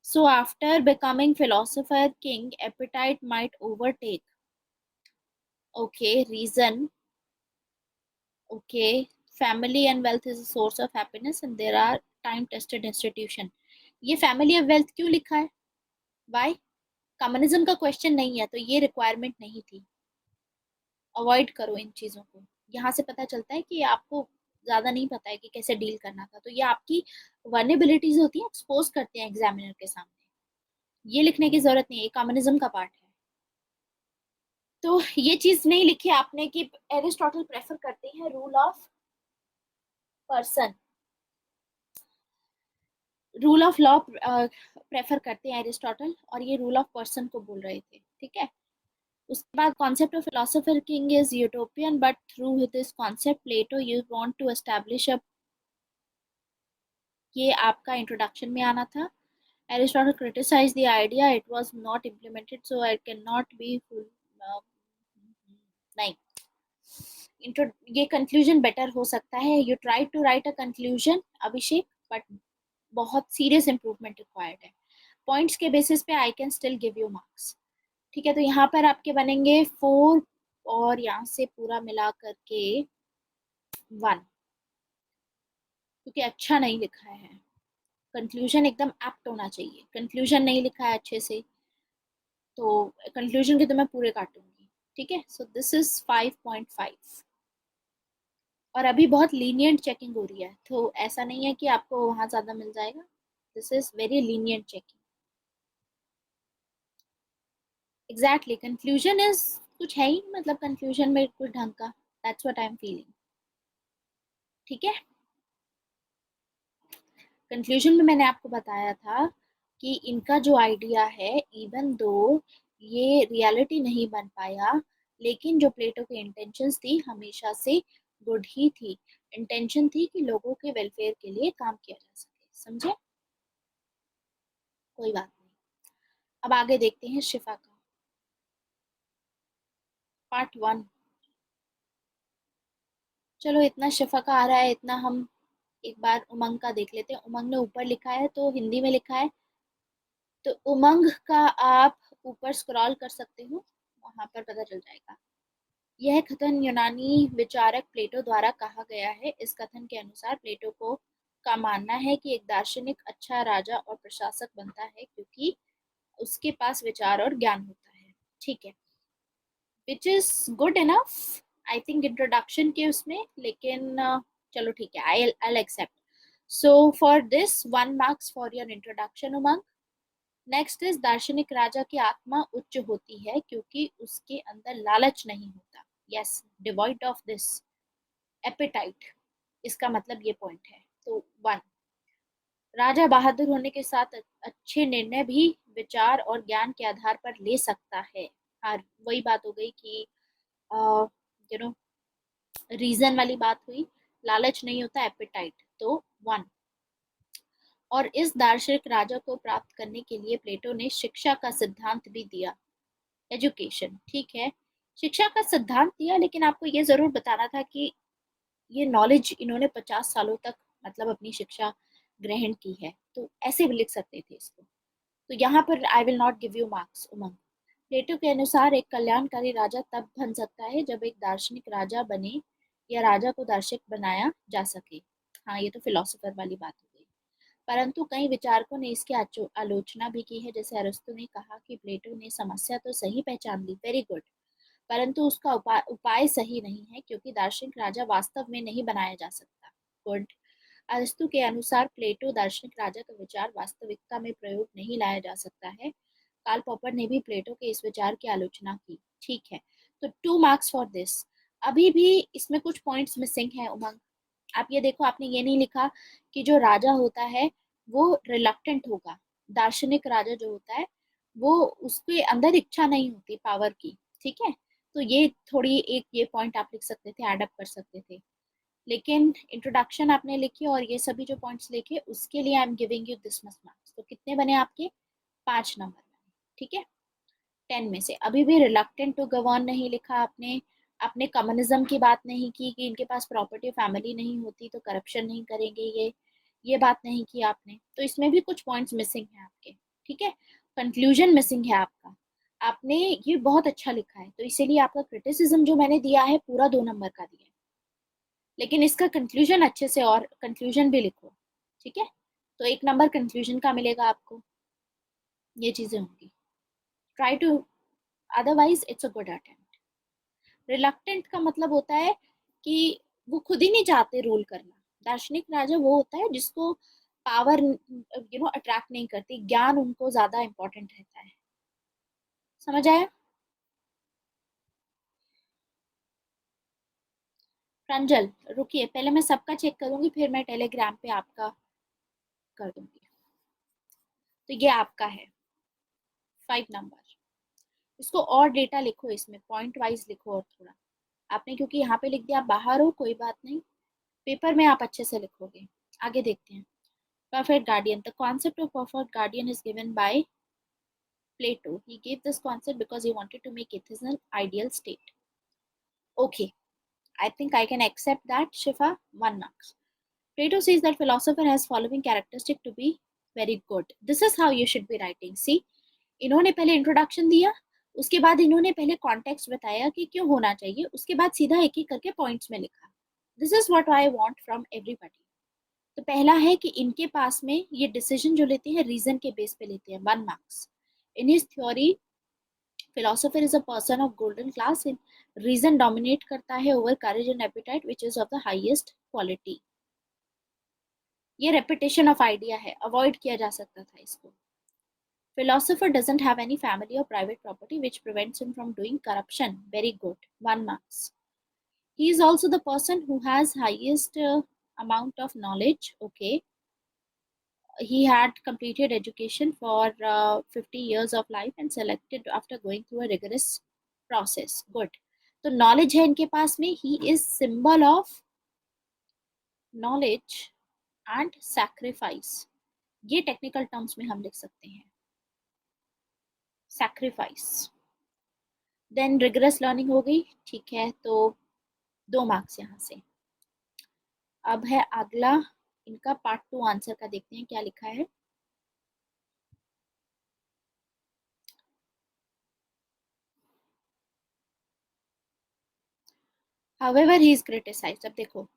so after becoming philosopher king appetite might overtake, okay, reason, okay, family and wealth is a source of happiness and there are time tested institution। ये family और wealth क्यों लिखा है, Y, communism का question नहीं है तो ये रिक्वायरमेंट नहीं थी, अवॉइड करो इन चीजों को। यहाँ से पता चलता है कि आपको ज्यादा नहीं पता है कि कैसे डील करना था, तो ये आपकी वर्नेबिलिटीज होती है, एक्सपोज करते हैं एग्जामिनर के सामने, ये लिखने की जरूरत नहीं है, कम्युनिज्म का पार्ट है। तो ये चीज नहीं लिखी आपने कि एरिस्टोटल प्रेफर करते हैं rule of person, rule of law prefer करते हैं एरिस्टोटल, और ये रूल ऑफ पर्सन को बोल रहे थे, ठीक है। उसके बाद concept of philosopher king is utopian but through this concept Plato you want to establish a, ये आपका इंट्रोडक्शन में आना था। Aristotle criticise the idea, it was not implemented so I can not be full, नहीं, ये conclusion better हो सकता है, you try to write a conclusion Abhishek, but बहुत सीरियस इंप्रूवमेंट रिक्वायर्ड है। पॉइंट्स के बेसिस पे I can still give you marks, ठीक है। तो यहाँ पर आपके बनेंगे 4 और यहाँ से पूरा मिला करके 1, क्योंकि अच्छा नहीं लिखा है, कंक्लूजन एकदम एप्ट होना चाहिए, कंक्लूजन नहीं लिखा है अच्छे से तो कंक्लूजन के तो मैं पूरे काटूंगी, ठीक है। सो दिस इज 5.5, और अभी बहुत लीनियंट चेकिंग हो रही है, तो ऐसा नहीं है कि आपको वहां ज्यादा मिल जाएगा, this is very lenient checking, exactly, conclusion is कुछ है ही, मतलब कंक्लूजन में कुछ ढंग का, that's what I am feeling, ठीक है। कंक्लूजन में मैंने आपको बताया था कि इनका जो आइडिया है, इवन दो ये रियलिटी नहीं बन पाया, लेकिन जो प्लेटो की इंटेंशंस थी हमेशा से गुड ही थी, इंटेंशन थी कि लोगों के वेलफेयर के लिए काम किया जा सके, समझे, कोई बात नहीं। अब आगे देखते हैं शिफा का पार्ट 1। चलो इतना शिफा का आ रहा है, इतना हम एक बार उमंग का देख लेते हैं। उमंग ने ऊपर लिखा है तो हिंदी में लिखा है, तो उमंग का आप ऊपर स्क्रॉल कर सकते हो, वहां पर पता चल जाएगा। यह कथन यूनानी विचारक प्लेटो द्वारा कहा गया है। इस कथन के अनुसार प्लेटो को का मानना है कि एक दार्शनिक अच्छा राजा और प्रशासक बनता है क्योंकि उसके पास विचार और ज्ञान होता है, ठीक है, which is good enough, I think introduction के उसमें, लेकिन चलो ठीक है, I accept. So for this 1 marks for your introduction Umang. Next is दार्शनिक राजा की आत्मा उच्च होती है क्योंकि उसके अंदर लालच नहीं होता, yes, devoid of this appetite, इसका मतलब ये पॉइंट है। तो 1, राजा बहादुर होने के साथ अच्छे निर्णय भी विचार और ज्ञान के आधार पर ले सकता है। हाँ, वही बात हो गई कि यू नो रीजन वाली बात हुई, लालच नहीं होता, एपेटाइट, तो 1। और इस दार्शनिक राजा को प्राप्त करने के लिए प्लेटो ने शिक्षा का सिद्धांत भी दिया, एजुकेशन, ठीक है, शिक्षा का सिद्धांत दिया, लेकिन आपको ये जरूर बताना था कि ये नॉलेज इन्होंने 50 सालों तक मतलब अपनी शिक्षा ग्रहण की है, तो ऐसे भी लिख सकते थे इसको। तो यहाँ पर I will not give you marks Umang. Plato के अनुसार एक कल्याणकारी राजा तब बन सकता है जब एक दार्शनिक राजा बने या राजा को दार्शनिक बनाया जा सके। हाँ ये तो फिलोसोफर वाली बात हो गई। परंतु कई विचारकों ने इसकी आलोचना भी की है। जैसे अरस्तु ने कहा कि प्लेटो ने समस्या तो सही पहचान ली, वेरी गुड, परंतु उसका उपाय सही नहीं है, क्योंकि दार्शनिक राजा वास्तव में नहीं बनाया जा सकता। गुड। अरस्तु के अनुसार प्लेटो दार्शनिक राजा का विचार वास्तविकता में प्रयोग नहीं लाया जा सकता है। कार्ल पॉपर ने भी प्लेटो के इस विचार की आलोचना की। ठीक है, तो 2 मार्क्स फॉर दिस। अभी भी इसमें कुछ पॉइंट्स मिसिंग है उमंग। आप ये देखो, आपने ये नहीं लिखा कि जो राजा होता है वो रिलक्टेंट होगा। दार्शनिक राजा जो होता है वो, उसके अंदर इच्छा नहीं होती पावर की। ठीक है, तो ये थोड़ी एक ये पॉइंट आप लिख सकते थे, एडअप कर सकते थे। लेकिन इंट्रोडक्शन आपने लिखी और ये सभी जो पॉइंट्स लिखे, उसके लिए I am giving you this much marks. तो कितने बने आपके? 5 नंबर बने। ठीक है, 10 में से। अभी भी रिलक्टेंट टू गवर्न नहीं लिखा आपने। आपने कम्युनिज्म की बात नहीं की कि इनके पास प्रॉपर्टी फैमिली नहीं होती तो करप्शन नहीं करेंगे, ये बात नहीं की आपने। तो इसमें भी कुछ पॉइंट्स मिसिंग है आपके। ठीक है, कंक्लूजन मिसिंग है आपका। आपने ये बहुत अच्छा लिखा है, तो इसीलिए आपका क्रिटिसिज्म जो मैंने दिया है पूरा 2 नंबर का दिया है। लेकिन इसका कंक्लूजन अच्छे से, और कंक्लूजन भी लिखो। ठीक है, तो 1 नंबर कंक्लूजन का मिलेगा आपको। ये चीजें होंगी, try to, otherwise it's a good attempt. Reluctant का मतलब होता है कि वो खुद ही नहीं चाहते रूल करना। दार्शनिक राजा वो होता है जिसको पावर अट्रैक्ट नहीं करती, ज्ञान उनको ज्यादा इंपॉर्टेंट रहता है। समझ आया? प्रांजल, रुकिए, पहले मैं सबका चेक करूंगी, फिर मैं टेलीग्राम पे आपका कर दूंगी। तो ये आपका है 5 नंबर। इसको और डेटा लिखो, इसमें पॉइंट वाइज लिखो। और थोड़ा आपने, क्योंकि यहाँ पे लिख दिया, आप बाहर हो, कोई बात नहीं, पेपर में आप अच्छे से लिखोगे। आगे देखते हैं। Perfect guardian. The concept of perfect guardian is given by Plato. He gave this concept because he wanted to make atheism an ideal state. Okay, I think I can accept that, Shifa. 1 mark. Plato says that philosopher has following characteristic to be very good. This is how you should be writing. See, इन्होंने पहले introduction दिया, उसके बाद इन्होंने पहले context बताया कि क्यों होना चाहिए, उसके बाद सीधा एक एक करके पॉइंट्स में लिखा। This is what I want from everybody. तो पहला है कि इनके पास में ये डिसीजन जो लेते हैं रीजन के बेस पे लेते हैं। 1 marks. In his theory philosopher is a person of golden class in reason dominate करता है over courage and appetite which is of the highest quality. ये रेपिटेशन ऑफ आइडिया है, अवॉइड किया जा सकता था इसको। Philosopher doesn't have any family or private property which prevents him from doing corruption. Very good. 1 marks. He is also the person who has highest amount of knowledge. Okay. He had completed education for 50 years of life and selected after going through a rigorous process. Good. तो knowledge है इनके पास में. He is symbol of knowledge and sacrifice. ये technical terms में हम लिख सकते हैं. Sacrifice. देन रिगरस लर्निंग हो गई। ठीक है, तो 2 मार्क्स यहाँ से। अब है अगला, इनका पार्ट 2 आंसर का, देखते हैं क्या लिखा है। However, he is criticized. अब देखो,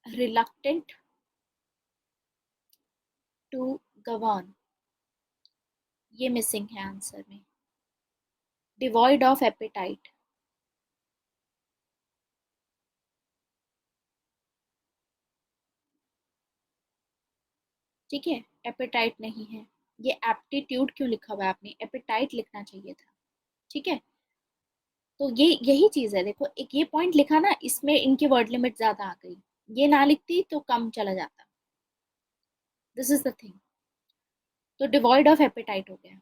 reluctant to govern, ये मिसिंग है आंसर में। डिवॉइड ऑफ एपेटाइट, ठीक है, एपेटाइट नहीं है। ये एप्टीट्यूड क्यों लिखा हुआ है आपने? एपेटाइट लिखना चाहिए था। ठीक है, तो ये यही चीज है। देखो, एक ये पॉइंट लिखा ना, इसमें इनकी वर्ड लिमिट ज्यादा आ गई। ये ना लिखती तो कम चला जाता। This is the thing. तो डिवॉइड ऑफ एपेटाइट हो गया।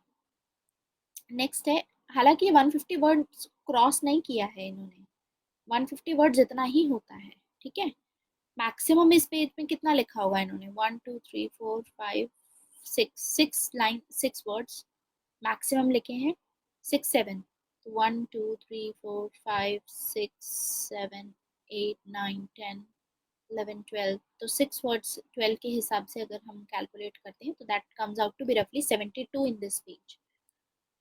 नेक्स्ट है, हालांकि 150 वर्ड क्रॉस नहीं किया है इन्होंने, 150 वर्ड जितना ही होता है। ठीक है, मैक्सिमम इस पेज में कितना लिखा हुआ है इन्होंने? 1 2 3 4 5 6 लाइन 6 वर्ड्स मैक्सिमम लिखे हैं। 6 7, 1 2 3 4 5 6 7 8 9 10 11 12, तो 6 वर्ड्स 12 के हिसाब से अगर हम कैलकुलेट करते हैं तो that comes out to be रफली 72 इन दिस पेज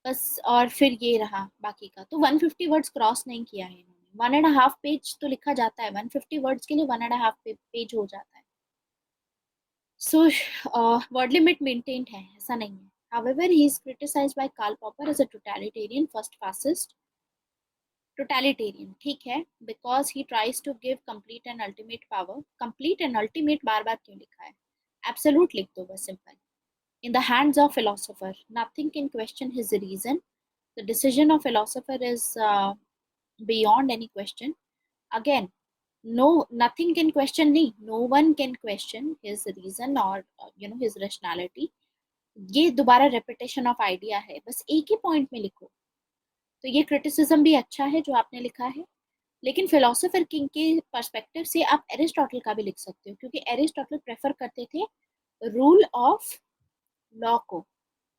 बस। और फिर ये रहा बाकी का, तो 150 वर्ड्स क्रॉस नहीं किया है इन्होंने। 1.5 पेज तो लिखा जाता है, 150 वर्ड्स के लिए 1.5 पेज हो जाता है। सो वर्ड लिमिट मेंटेन्ड है, ऐसा नहीं है। However, he is criticized by Karl Popper as a totalitarian, first fascist, totalitarian, ठीक है, because he tries to give complete and ultimate power. Complete and ultimate बार बार क्यों लिखा है? Absolute लिख दो बस, simple. In the hands of philosopher, nothing can question his reason. The decision of philosopher is beyond any question. Again, no, nothing can question नहीं, no one can question his reason or his rationality. ये दोबारा repetition of idea है, बस एक ही point में लिखो। तो ये क्रिटिसिज्म भी अच्छा है जो आपने लिखा है, लेकिन फिलोसोफर किंग के पर्सपेक्टिव से आप एरिस्टोटल का भी लिख सकते हो, क्योंकि एरिस्टोटल प्रेफर करते थे रूल ऑफ लॉ को,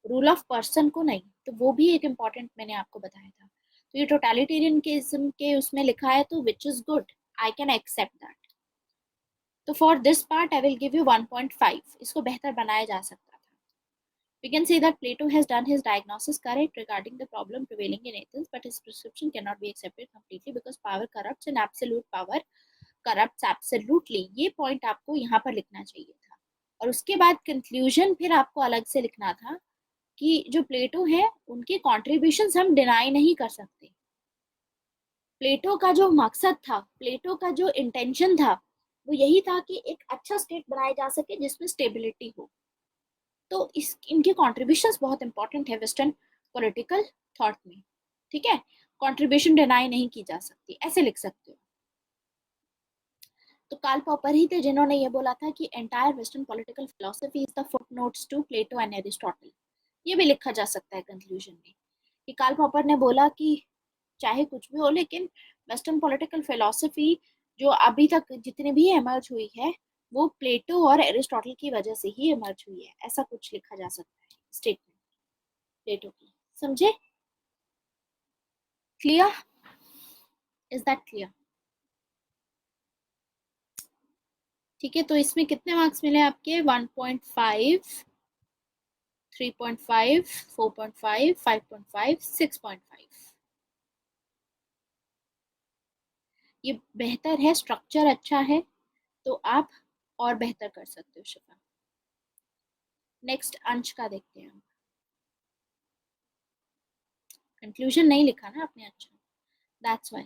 रूल ऑफ पर्सन को नहीं। तो वो भी एक इम्पॉर्टेंट मैंने आपको बताया था। तो ये टोटलिटेरियनिज्म के उसमें लिखा है, तो which is good, I can accept that. तो for this part I will give you 1.5, इसको बेहतर बनाया जा सकता था। We can say that Plato has done his diagnosis correct regarding the problem prevailing in Athens, but his prescription cannot be accepted completely because power corrupts and absolute power corrupts absolutely. ये point आपको यहाँ पर लिखना चाहिए था। और उसके बाद कंक्लूजन फिर आपको अलग से लिखना था कि जो प्लेटो है उनके कॉन्ट्रीब्यूशंस हम डिनाई नहीं कर सकते। प्लेटो का जो मकसद था, प्लेटो का जो इंटेंशन था, वो यही था कि एक अच्छा स्टेट बनाया जा सके जिसमें स्टेबिलिटी हो। तो इनके कॉन्ट्रीब्यूशंस बहुत इंपॉर्टेंट है वेस्टर्न पॉलिटिकल थॉट में, ठीक है। कॉन्ट्रीब्यूशन डिनाई नहीं की जा सकती, ऐसे लिख सकते हो। तो कार्ल पॉपर ही थे जिन्होंने ये बोला था कि entire western political philosophy is the footnotes to Plato and Aristotle. ये भी लिखा जा सकता है कंक्लूजन में कि कार्ल पॉपर ने बोला कि चाहे कुछ भी हो, लेकिन वेस्टर्न पॉलिटिकल फिलोसफी जो अभी तक जितने भी एमर्ज हुई है वो प्लेटो और एरिस्टोटल की वजह से ही एमर्ज हुई है, ऐसा कुछ लिखा जा सकता है स्टेटमेंट प्लेटो की। समझे? क्लियर? Is that clear? ठीक है, तो इसमें कितने मार्क्स मिले आपके? 1.5, 3.5, 4.5, 5.5, 6.5। ये बेहतर है, स्ट्रक्चर अच्छा है, तो आप और बेहतर कर सकते हो शिफा। नेक्स्ट अंश का देखते हैं हम। कंक्लूजन नहीं लिखा ना आपने, अच्छा, दैट्स वाई।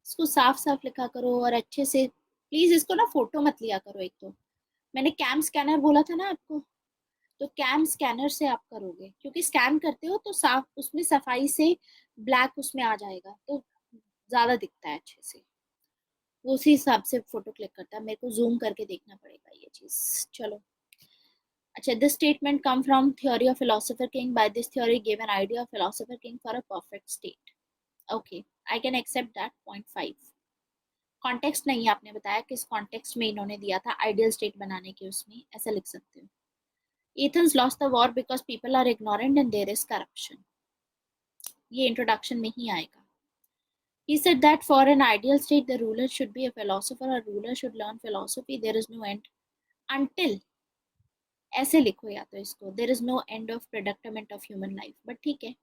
इसको साफ साफ लिखा करो और अच्छे से प्लीज। इसको ना फोटो मत लिया करो। एक तो मैंने कैम स्कैनर बोला था ना आपको, तो कैम स्कैनर से आप करोगे, क्योंकि स्कैन करते हो तो साफ उसमें सफाई से ब्लैक उसमें आ जाएगा, तो ज्यादा दिखता है अच्छे से, वो उसी हिसाब से फोटो क्लिक करता है। मेरे को जूम करके देखना पड़ेगा ये चीज। चलो, अच्छा, this statement come from theory of philosopher king. By this theory gave an idea of philosopher king for a perfect state. Okay, I can accept that. 0.5 context नहीं आपने बताया किस कॉन्टेक्स्ट में इन्होंने दिया था आइडियल स्टेट बनाने के, उसमें ऐसा लिख सकते हो। Athens lost the war because people are ignorant and there is corruption. ये इंट्रोडक्शन में ही आएगा। He said that for an ideal state the ruler should be a philosopher or ruler should learn philosophy. There is no end until, ऐसे लिखो या तो इसको, there is no end of predicament of human life, but ठीक है,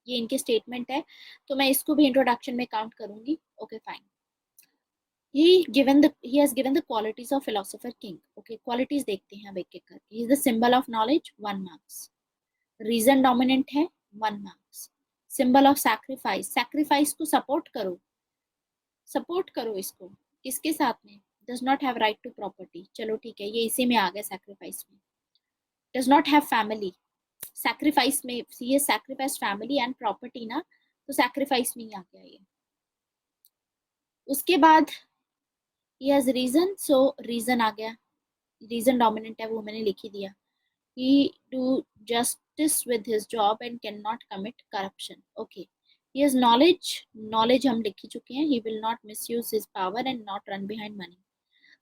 ये इनके statement है तो मैं इसको भी इंट्रोडक्शन में काउंट करूंगी। Okay fine. he has given the qualities of philosopher king. Okay, qualities देखते हैं अब एक एक करके। he is the symbol of knowledge, 1 marks। Reason dominant है, 1 marks। Symbol of sacrifice, sacrifice को सपोर्ट करो, सपोर्ट करो इसको, किसके साथ में? Does not have right to property, चलो ठीक है, ये इसी में आ गया सैक्रिफाइस में। Does not have family, sacrifice में ये सैक्रिफाइस फैमिली एंड प्रॉपर्टी ना, तो सैक्रिफाइस में ही आ गया ये। उसके बाद he has reason, so reason आ गया, रीजन डोमिनेंट है, वो मैंने लिख ही दिया। he do justice with his job and cannot commit corruption. Okay, he has knowledge, knowledge हम लिख ही चुके हैं। he will not misuse his power and not run behind money।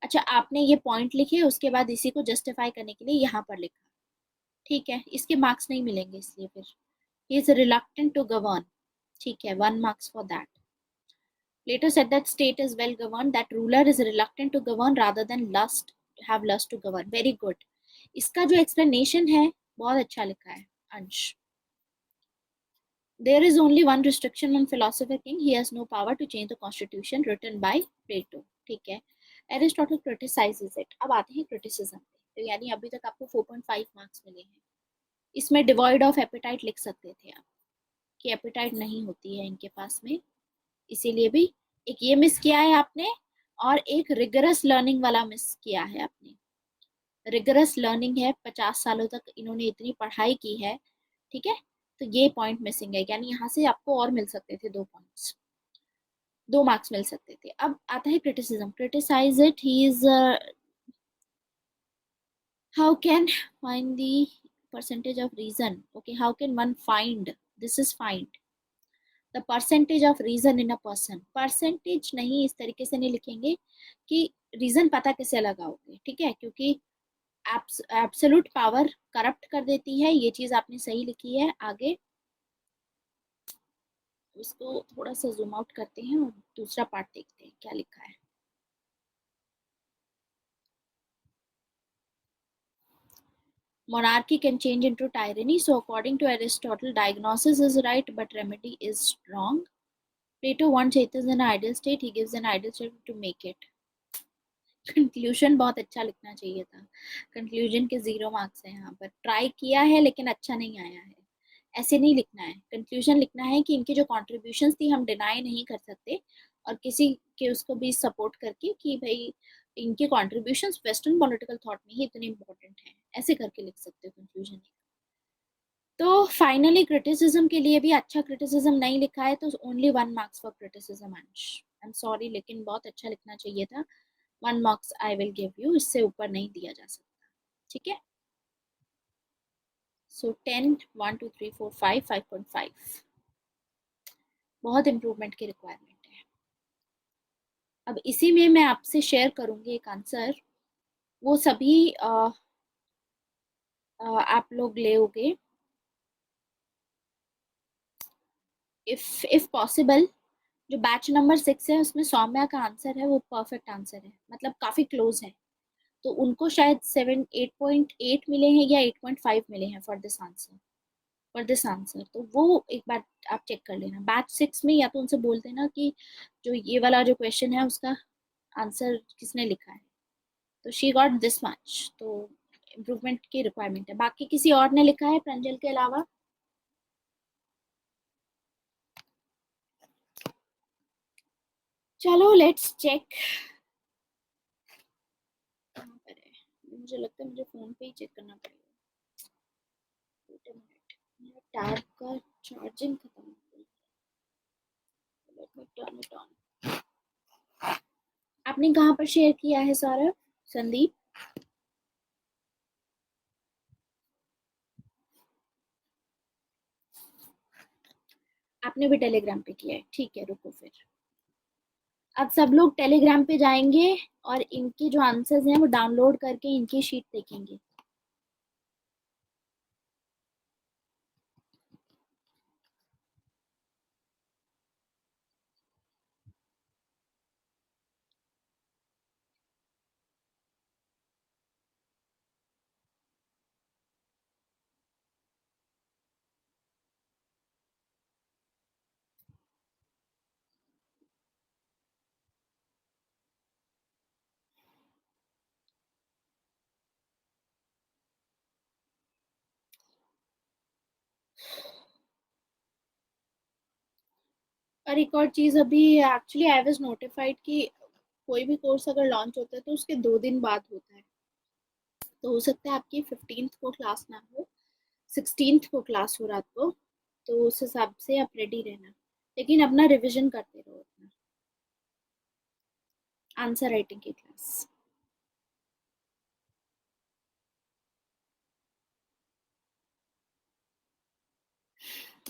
अच्छा, आपने ये पॉइंट लिखे, उसके बाद इसी को जस्टिफाई करने के लिए यहाँ पर लिखा, ठीक है, इसके मार्क्स नहीं मिलेंगे इसलिए फिर। he is reluctant to govern, ठीक है, 1 marks for that। Plato said that state is well governed, that ruler is reluctant to govern rather than have lust to govern। very good। इसका जो एक्सप्लेनेशन है बहुत अच्छा लिखा है अंश। There is only one restriction on philosopher king. He has no power to change the constitution written by Plato. ठीक है. Aristotle criticizes it. अब आते हैं criticism पे. तो यानी अभी तक आपको 4.5 मार्क्स मिले हैं. इसमें डिवॉइड ऑफ एपेटाइट लिख सकते थे आप कि एपेटाइट नहीं होती है इनके पास में, इसीलिए भी एक ये मिस किया है आपने, और एक रिगरस लर्निंग वाला मिस किया है आपने. रिगरस लर्निंग है, 50 सालों तक इन्होंने इतनी पढ़ाई की है, ठीक है, तो ये पॉइंट मिसिंग है, यानी यहाँ से आपको और मिल सकते थे 2 पॉइंट्स, 2 मार्क्स मिल सकते थे. अब आता है criticism. Criticise it. He is how can find the percentage of reason. Okay, how can one find, this is find the percentage of reason in a person. Percentage नहीं, इस तरीके से नहीं लिखेंगे कि रीजन पता कैसे लगाओगे, ठीक है, क्योंकि एब्सोल्यूट पावर करप्ट कर देती है, ये चीज आपने सही लिखी है. आगे इसको थोड़ा सा जूम आउट करते हैं और दूसरा पार्ट देखते हैं क्या लिखा है. Monarchy can change into tyranny. So according to Aristotle, diagnosis is right, but remedy is wrong. Plato wants Athens in an ideal state. He gives an ideal state to make it. Conclusion बहुत अच्छा लिखना चाहिए था. Conclusion के 0 marks हैं यहाँ पर. Try किया है लेकिन अच्छा नहीं आया है. ऐसे नहीं लिखना है. कंक्लूजन लिखना है कि इनकी जो कॉन्ट्रीब्यूशंस थी हम डिनाई नहीं कर सकते, और किसी के उसको भी सपोर्ट करके कि भाई इनके कॉन्ट्रीब्यूशंस वेस्टर्न पॉलिटिकल थॉट में ही इतने इंपॉर्टेंट हैं, ऐसे करके लिख सकते हो कंक्लूजन. तो फाइनली क्रिटिसिज्म के लिए भी अच्छा क्रिटिसिज्म नहीं लिखा है, तो ओनली 1 मार्क्स फॉर क्रिटिसिज्म. अंश, आई एम सॉरी, लेकिन बहुत अच्छा लिखना चाहिए था. 1 marks I will give you, इससे ऊपर नहीं दिया जा सकता, ठीक है. सो 10, 1 2 3 4 5, 5.5. बहुत इंप्रूवमेंट की रिक्वायरमेंट है. अब इसी में मैं आपसे शेयर करूंगी एक आंसर, वो सभी आप लोग ले होगे. इफ पॉसिबल, जो बैच नंबर 6 है उसमें सौम्या का आंसर है वो परफेक्ट आंसर है, मतलब काफी क्लोज है, तो उनको शायद 8.8 मिले हैं या 8.5 मिले हैं फॉर दिस आंसर. तो वो एक बार आप चेक कर लेना. बैच 6 में या तो उनसे बोल देना कि जो ये वाला जो क्वेश्चन है उसका आंसर किसने लिखा है, तो शी गॉट दिस मच. तो इम्प्रूवमेंट की रिक्वायरमेंट है. बाकी किसी और ने लिखा है प्रांजल के अलावा? चलो लेट्स चेक. मुझे लगता है मुझे फोन पे ही चेक करना पड़ेगा. मेरा टैब का चार्जिंग खत्म हो गई. Let me turn it on. आपने कहाँ पर शेयर किया है सौरभ? संदीप? आपने भी टेलीग्राम पे किया है, ठीक है, रुको फिर. अब सब लोग टेलीग्राम पे जाएंगे और इनके जो आंसर्स हैं वो डाउनलोड करके इनकी शीट देखेंगे. और एक और चीज, अभी एक्चुअली आई वाज नोटिफाइड कि कोई भी कोर्स अगर लॉन्च होता है तो उसके 2 दिन बाद होता है, तो हो सकता है आपकी 15th को क्लास ना हो, 16th को क्लास हो रात को, तो उस हिसाब से आप रेडी रहना, लेकिन अपना रिविजन करते रहो अपना. आंसर राइटिंग की क्लास.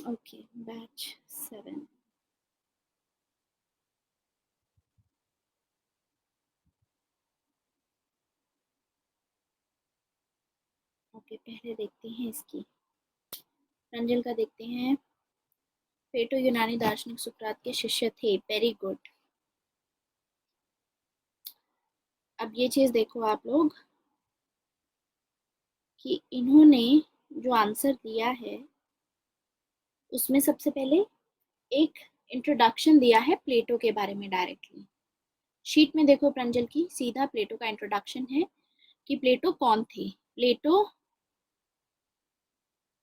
Okay, batch 7. ओके, पहले देखते हैं इसकी. रंजल का देखते हैं. प्लेटो यूनानी दार्शनिक सुकरात के शिष्य थे. Very good. अब ये चीज देखो आप लोग कि इन्होंने जो आंसर दिया है उसमें सबसे पहले एक इंट्रोडक्शन दिया है प्लेटो के बारे में डायरेक्टली। शीट में देखो प्रंजल की, सीधा प्लेटो का इंट्रोडक्शन है कि प्लेटो कौन थे। प्लेटो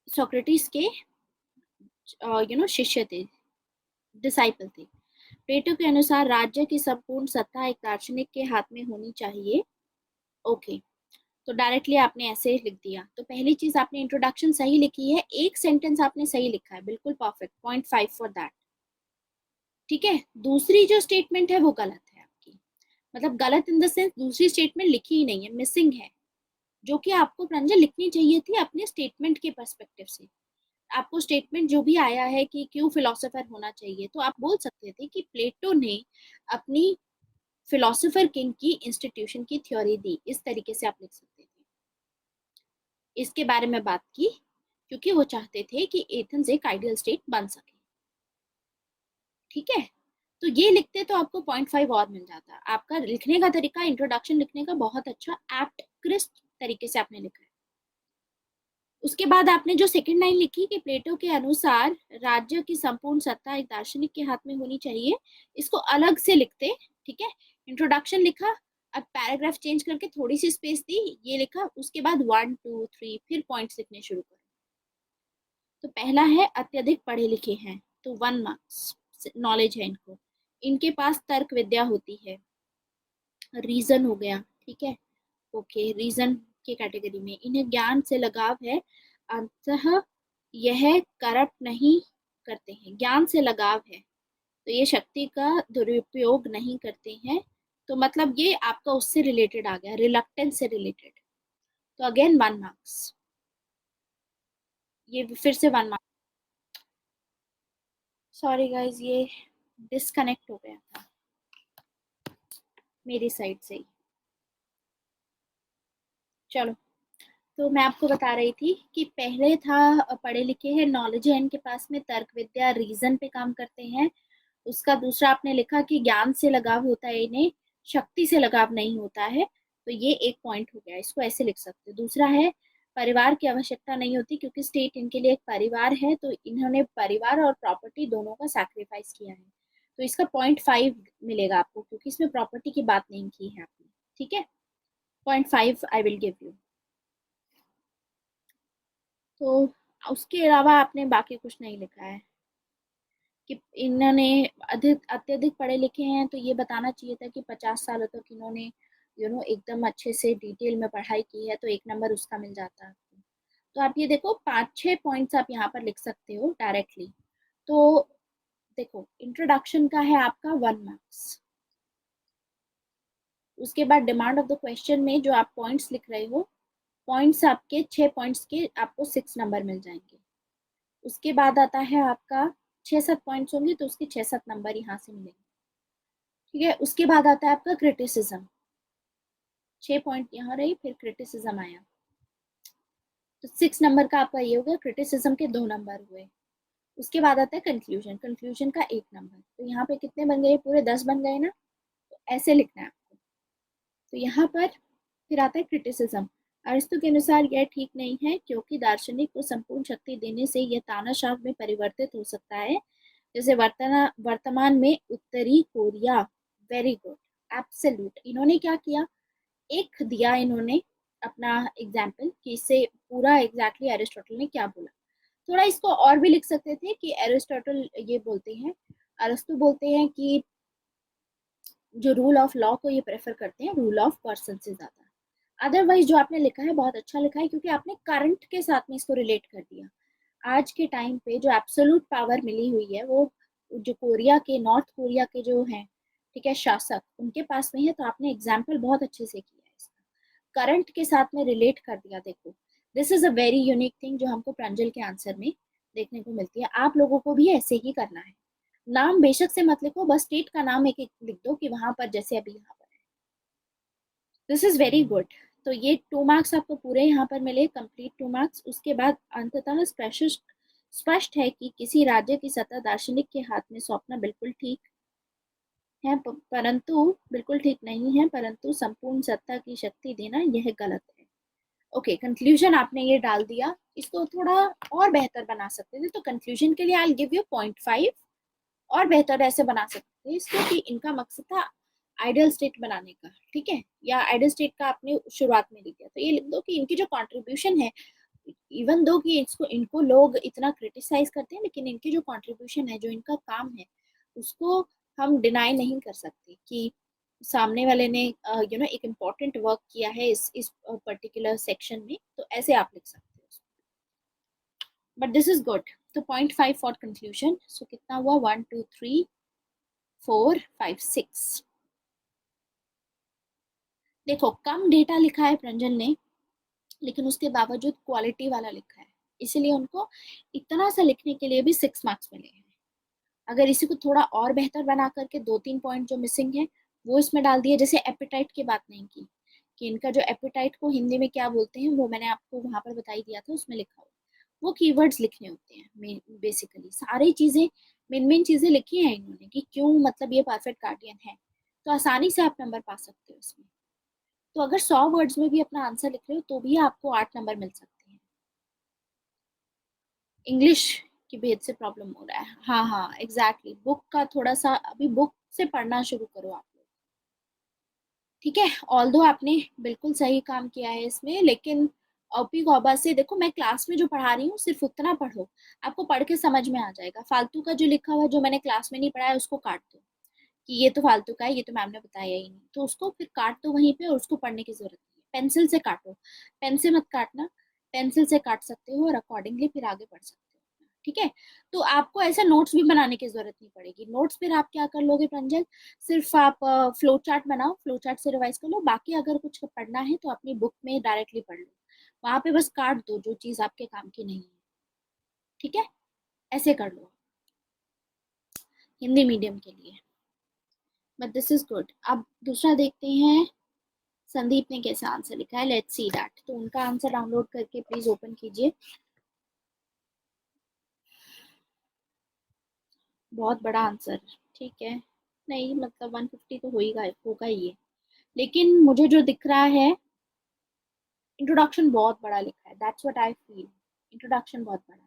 सोक्रेटिस के शिष्य थे, डिसाइपल थे। प्लेटो के अनुसार राज्य की संपूर्ण सत्ता एक दार्शनिक के हाथ में होनी चाहिए। ओके, तो डायरेक्टली आपने ऐसे लिख दिया। तो पहली चीज आपने इंट्रोडक्शन सही लिखी है, एक सेंटेंस आपने सही लिखा है, बिल्कुल परफेक्ट, 0.5 फॉर दैट। ठीक है, दूसरी जो स्टेटमेंट है वो गलत है आपकी, मतलब गलत इन द सेंस दूसरी स्टेटमेंट लिखी ही नहीं है, मिसिंग है, जो कि आपको प्रांजल लिखनी चाहिए थी अपने स्टेटमेंट के पर्सपेक्टिव से। आपको स्टेटमेंट जो भी आया है कि क्यों फिलोसोफर होना चाहिए, तो आप बोल सकते थे कि प्लेटो ने अपनी फिलोसोफर किंग की इंस्टीट्यूशन की थ्योरी दी, इस तरीके से आप लिख सकते थे। इसके बारे में बात की क्योंकि वो चाहते थे कि एथेंस एक आइडियल स्टेट बन सके। ठीक है, तो ये लिखते तो आपको 0.5 और मिल जाता। आपका लिखने का तरीका, इंट्रोडक्शन लिखने का बहुत अच्छा, एप्ट, क्रिस्प तरीके से आपने लिखा है। उसके बाद आपने जो सेकंड लाइन लिखी कि प्लेटो के अनुसार राज्य की संपूर्ण सत्ता एक दार्शनिक के हाथ में होनी चाहिए, इसको अलग से लिखते। ठीक है, इंट्रोडक्शन लिखा, अब पैराग्राफ चेंज करके थोड़ी सी स्पेस दी, ये लिखा, उसके बाद 1 2 3 फिर पॉइंट्स लिखने शुरू करो। तो पहला है अत्यधिक पढ़े लिखे हैं, तो 1 मार्क्स, नॉलेज है इनको, इनके पास तर्क विद्या होती है, रीजन हो गया। ठीक है, ओके, रीजन के कैटेगरी में, इन्हें ज्ञान से लगाव है, अंततः यह करप्ट नहीं करते हैं, ज्ञान से लगाव है, तो ये शक्ति का दुरुपयोग नहीं करते हैं। तो मतलब ये आपका उससे रिलेटेड आ गया, रिलक्टेंस से रिलेटेड, तो अगेन 1 मार्क्स, ये फिर से 1 मार्क्स। सॉरी गाइज, ये डिस्कनेक्ट हो गया था मेरी साइड से ही। चलो, तो मैं आपको बता रही थी कि पहले था पढ़े लिखे हैं, नॉलेज है इनके पास में, तर्क विद्या, रीजन पे काम करते हैं। उसका दूसरा आपने लिखा कि ज्ञान से लगाव होता है इन्हें, शक्ति से लगाव नहीं होता है, तो ये एक पॉइंट हो गया, इसको ऐसे लिख सकते हो। दूसरा है परिवार की आवश्यकता नहीं होती क्योंकि स्टेट इनके लिए एक परिवार है, तो इन्होंने परिवार और प्रॉपर्टी दोनों का सैक्रिफाइस किया है, तो इसका 0.5 मिलेगा आपको क्योंकि इसमें प्रॉपर्टी की बात नहीं की है आपने। ठीक है, 0.5 आई विल गिव यू। तो उसके अलावा आपने बाकी कुछ नहीं लिखा है कि इन्होंने अधिक अत्यधिक पढ़े लिखे हैं, तो ये बताना चाहिए था कि 50 सालों तक इन्होंने एकदम अच्छे से डिटेल में पढ़ाई की है, तो 1 नंबर उसका मिल जाता है आपको। तो आप ये देखो 5-6 पॉइंट्स आप यहाँ पर लिख सकते हो डायरेक्टली। तो देखो, इंट्रोडक्शन का है आपका 1 मार्क्स, उसके बाद डिमांड ऑफ द क्वेश्चन में जो आप पॉइंट्स लिख रहे हो, पॉइंट्स आपके 6 पॉइंट्स के आपको 6 नंबर मिल जाएंगे। उसके बाद आता है आपका 6-7 पॉइंट्स होंगे तो उसके 6-7 नंबर यहाँ से मिलेंगे। ठीक है, उसके बाद आता है आपका क्रिटिसिज्म, 6 पॉइंट यहाँ रही, फिर क्रिटिसिज्म आया, तो 6 नंबर का आपका ये हो गया, क्रिटिसिज्म के 2 नंबर हुए। उसके बाद आता है कंक्लूजन, कंक्लूजन का 1 नंबर, तो यहाँ पे कितने बन गए, पूरे 10 बन गए ना, तो ऐसे लिखना है आपको। तो यहाँ पर फिर आता है क्रिटिसिज्म, अरिस्तु के अनुसार यह ठीक नहीं है क्योंकि दार्शनिक को संपूर्ण शक्ति देने से यह तानाशाह में परिवर्तित हो सकता है, जैसे वर्तमान में उत्तरी कोरिया। Very good, absolute. इन्होंने क्या किया, एक दिया इन्होंने अपना एग्जाम्पल कि इससे पूरा एग्जैक्टली एरिस्टोटल ने क्या बोला। थोड़ा इसको और भी लिख सकते थे कि एरिस्टोटल ये बोलते हैं, अरस्तु बोलते हैं कि जो रूल ऑफ लॉ को ये प्रेफर करते हैं रूल ऑफ पर्सन से ज्यादा। अदरवाइज जो आपने लिखा है बहुत अच्छा लिखा है क्योंकि आपने करंट के साथ में इसको रिलेट कर दिया। आज के टाइम पे जो एब्सोल्यूट पावर मिली हुई है वो जो कोरिया के, नॉर्थ कोरिया के जो हैं, ठीक है, शासक, उनके पास में है, तो आपने एग्जाम्पल बहुत अच्छे से किया है इसका, करंट के साथ में रिलेट कर दिया। देखो, this is a very unique thing जो हमको प्रांजल के आंसर में देखने को मिलती है, आप लोगों को भी ऐसे ही करना है। नाम बेशक से मत लिखो, बस स्टेट का नाम एक एक लिख दो कि वहां पर जैसे अभी यहाँ पर है। This is very good. तो ये 2 मार्क्स आपको पूरे यहाँ पर मिले, कंप्लीट 2 मार्क्स। उसके बाद अंततः स्पष्ट है कि किसी राज्य की सत्ता दार्शनिक के हाथ में सौंपना बिल्कुल ठीक है, परंतु बिल्कुल ठीक नहीं है, परंतु संपूर्ण सत्ता की शक्ति देना यह गलत है। ओके, कंक्लूजन आपने ये डाल दिया, इसको थोड़ा और बेहतर बना सकते थे, तो कंक्लूजन के लिए आई गिव यू 0.5, और बेहतर ऐसे बना सकते थे इसको कि इनका मकसद था आइडियल स्टेट बनाने का, ठीक है, या आइडियल स्टेट का आपने शुरुआत में लिख दिया, तो ये लिख दो कि इनकी जो कंट्रीब्यूशन है, इवन दो कि इसको इनको लोग इतना क्रिटिसाइज करते हैं, लेकिन इनकी जो कंट्रीब्यूशन है, जो इनका काम है, उसको हम डिनाई नहीं कर सकते कि सामने वाले ने एक इम्पोर्टेंट वर्क किया है इस पर्टिकुलर सेक्शन में, तो ऐसे आप लिख सकते हो, बट दिस इज गुड। तो 0.5 फॉर कंक्लूजन। सो कितना हुआ, 1 2 3 4 5 6। देखो कम डेटा लिखा है प्रंजल ने, लेकिन उसके बावजूद क्वालिटी वाला लिखा है, इसीलिए उनको इतना सा लिखने के लिए भी 6 मार्क्स मिले हैं। अगर इसी को थोड़ा और बेहतर बना करके 2-3 पॉइंट जो मिसिंग है वो इसमें डाल दिए, जैसे एपिटाइट की बात नहीं की, कि इनका जो एपिटाइट को हिंदी में क्या बोलते हैं वो मैंने आपको वहां पर बताई दिया था, उसमें लिखा हुआ, वो कीवर्ड्स लिखने होते हैं बेसिकली, सारी चीजें मेन चीजें लिखी हैं इन्होंने कि क्यों मतलब ये परफेक्ट गार्डियन है, तो आसानी से आप नंबर पा सकते हो इसमें। तो अगर 100 वर्ड्स में भी अपना आंसर लिख रहे हो तो भी आपको 8 नंबर मिल सकते हैं। इंग्लिश की भेद से प्रॉब्लम हो रहा है, हाँ हाँ एग्जैक्टली, बुक का थोड़ा सा अभी बुक से पढ़ना शुरू करो आप लोग, ठीक है। ऑल्दो आपने बिल्कुल सही काम किया है इसमें, लेकिन ओपी गौबा से देखो, मैं क्लास में जो पढ़ा रही हूँ सिर्फ उतना पढ़ो, आपको पढ़ के समझ में आ जाएगा, फालतू का जो लिखा हुआ है जो मैंने क्लास में नहीं पढ़ा है उसको काट दो, कि ये तो फालतू का है, ये तो मैम ने बताया ही नहीं, तो उसको फिर काट दो वहीं पे, और उसको पढ़ने की जरूरत नहीं है, पेंसिल से काटो, पेन से मत काटना, पेंसिल से काट सकते हो और अकॉर्डिंगली फिर आगे पढ़ सकते हो, ठीक है। तो आपको ऐसे नोट्स भी बनाने की जरूरत नहीं पड़ेगी, नोट्स फिर आप क्या कर लोगे प्रंजल, सिर्फ आप फ्लो चार्ट बनाओ, फ्लो चार्ट से रिवाइज कर लो, बाकी अगर कुछ पढ़ना है तो अपनी बुक में डायरेक्टली पढ़ लो, वहां पे बस काट दो जो चीज आपके काम की नहीं है, ठीक है, ऐसे कर लो हिंदी मीडियम के लिए, बट दिस इज गुड। अब दूसरा देखते हैं संदीप ने कैसा आंसर लिखा है, लेट्स सी दैट। तो उनका आंसर डाउनलोड करके प्लीज ओपन कीजिए। बहुत बड़ा आंसर, ठीक है, नहीं मतलब 150 तो होगा ही है, लेकिन मुझे जो दिख रहा है, इंट्रोडक्शन बहुत बड़ा लिखा है, that's what I feel, introduction बहुत बड़ा है।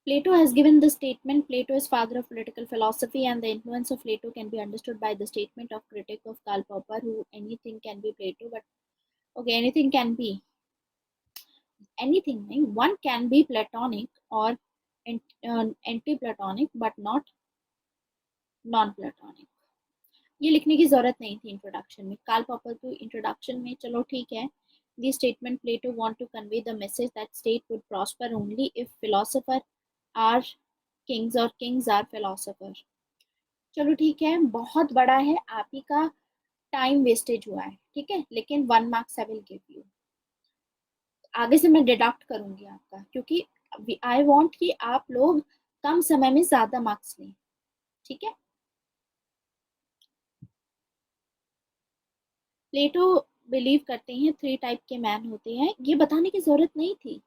Plato has given the statement, Plato is father of political philosophy, and the influence of Plato can be understood by the statement of critic of Karl Popper, who anything can be Plato, but okay, anything can be, anything, one can be Platonic or anti-Platonic, but not non-Platonic। ये लिखने की जरूरत नहीं थी introduction में, Karl popper को introduction में, चलो ठीक है। The statement Plato want to convey the message that state would prosper only if philosophers are kings or kings are philosophers। चलो ठीक है, बहुत बड़ा है, आप ही का टाइम वेस्टेज हुआ है, ठीक है, लेकिन 1 marks I will give you, आगे से मैं डिडक्ट करूंगी आपका, क्योंकि आई वांट कि आप लोग कम समय में ज्यादा मार्क्स लें, ठीक है। प्लेटो बिलीव करते हैं 3 टाइप के मैन होते हैं, ये बताने की जरूरत नहीं थी,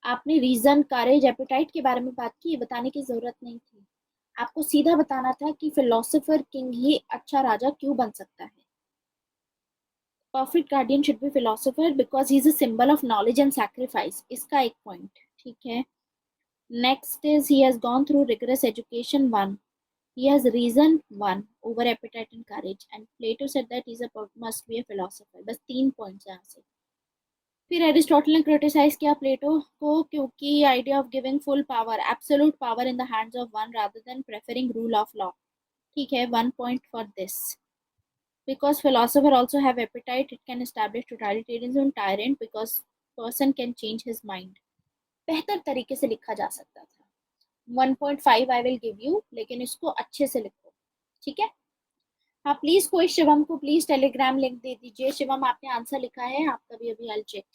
आपने रीजन करेज एपेटाइट के बारे में बात की, ये बताने की जरूरत नहीं थी, आपको सीधा बताना था कि फिलोसोफर किंग ही अच्छा राजा क्यों बन सकता है। Perfect guardian should B philosopher because he is a symbol of knowledge and sacrifice, इसका एक पॉइंट, ठीक है। Next is he has gone through rigorous education, 1, he has reason, 1, over appetite and courage, and Plato said that he's a must be a philosopher। बस 3 points यहाँ से। फिर Aristotle ने criticise किया प्लेटो को, क्योंकि idea of giving full power, absolute power in the hands of one rather than preferring rule of law, ठीक है, 1 point for this. Because philosopher also have appetite, it can establish totalitarianism, tyrant, because person can change his mind। बेहतर तरीके से लिखा जा सकता था, 1.5 आई will give you, लेकिन इसको अच्छे से लिखो, ठीक है। हाँ प्लीज कोई शिवम को प्लीज टेलीग्राम लिंक दे दीजिए, शिवम आपने आंसर लिखा है आपका भी, अभी I check,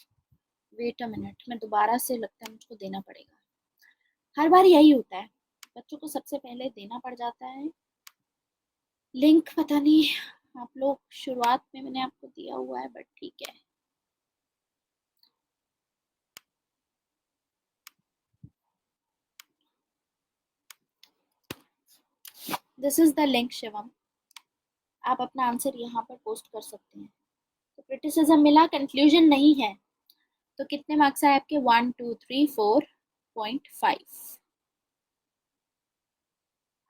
wait a minute, मैं दोबारा से, लगता है मुझको देना पड़ेगा, हर बार यही होता है, बच्चों को सबसे पहले देना पड़ जाता है लिंक, पता नहीं आप लोग, शुरुआत में मैंने आपको दिया हुआ है, बट ठीक है। This is the link Shivam, आप अपना आंसर यहाँ पर पोस्ट कर सकते हैं। तो क्रिटिसिज्म मिला, कंक्लूजन नहीं है। तो कितने मार्क्स आए आपके? 1 2 3 4.5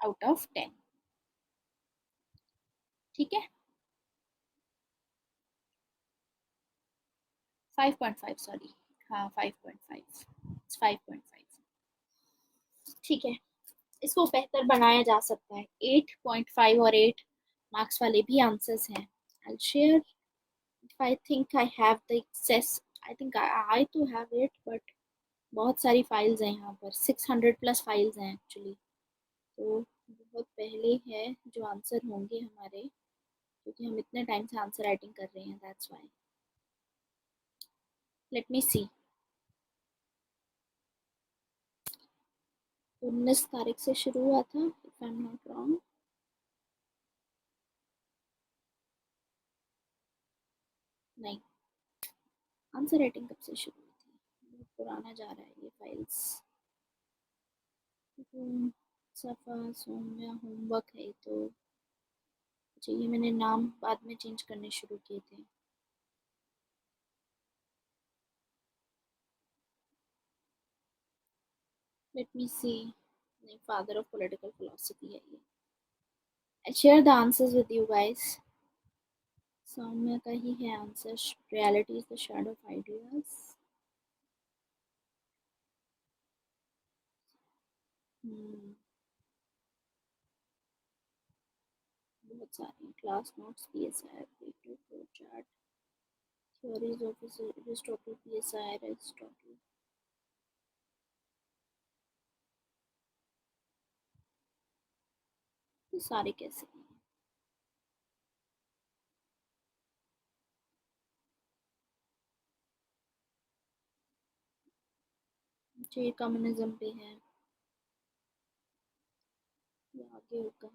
आउट ऑफ 10। ठीक है, 5.5, सॉरी। हाँ, 5.5, 5.5। ठीक है, इसको बेहतर बनाया जा सकता है। 8.5 और 8 मार्क्स वाले भी आंसर्स हैं। I share, I think I have the access, I think I to have it, but बहुत सारी फाइल्स हैं यहाँ पर, 600+ फाइल्स हैं एक्चुअली। तो बहुत पहले है जो आंसर होंगे हमारे, क्योंकि हम इतने टाइम से आंसर राइटिंग कर रहे हैं, दैट्स व्हाई। लेट मी सी। 19 तारीख से शुरू हुआ था, if I am not wrong. नहीं, आंसर राइटिंग कब से शुरू हुई थी? बहुत पुराना जा रहा है ये फाइल्स। सफा सौम्या होमवर्क है तो। अच्छा, ये मैंने नाम बाद में चेंज करने शुरू किए थे। Let me see. नहीं, फादर ऑफ पॉलिटिकल फिलोसफी है ये। I share the answers with you guys. Saumya का ही है answer. Reality is the shadow of ideas. बहुत सारे class notes, PSI, P two flow chart, theories of Aristotle, PSI Aristotle. ये सारे कैसे हैं? ये कम्युनिज्म पे है, ये आगे होगा।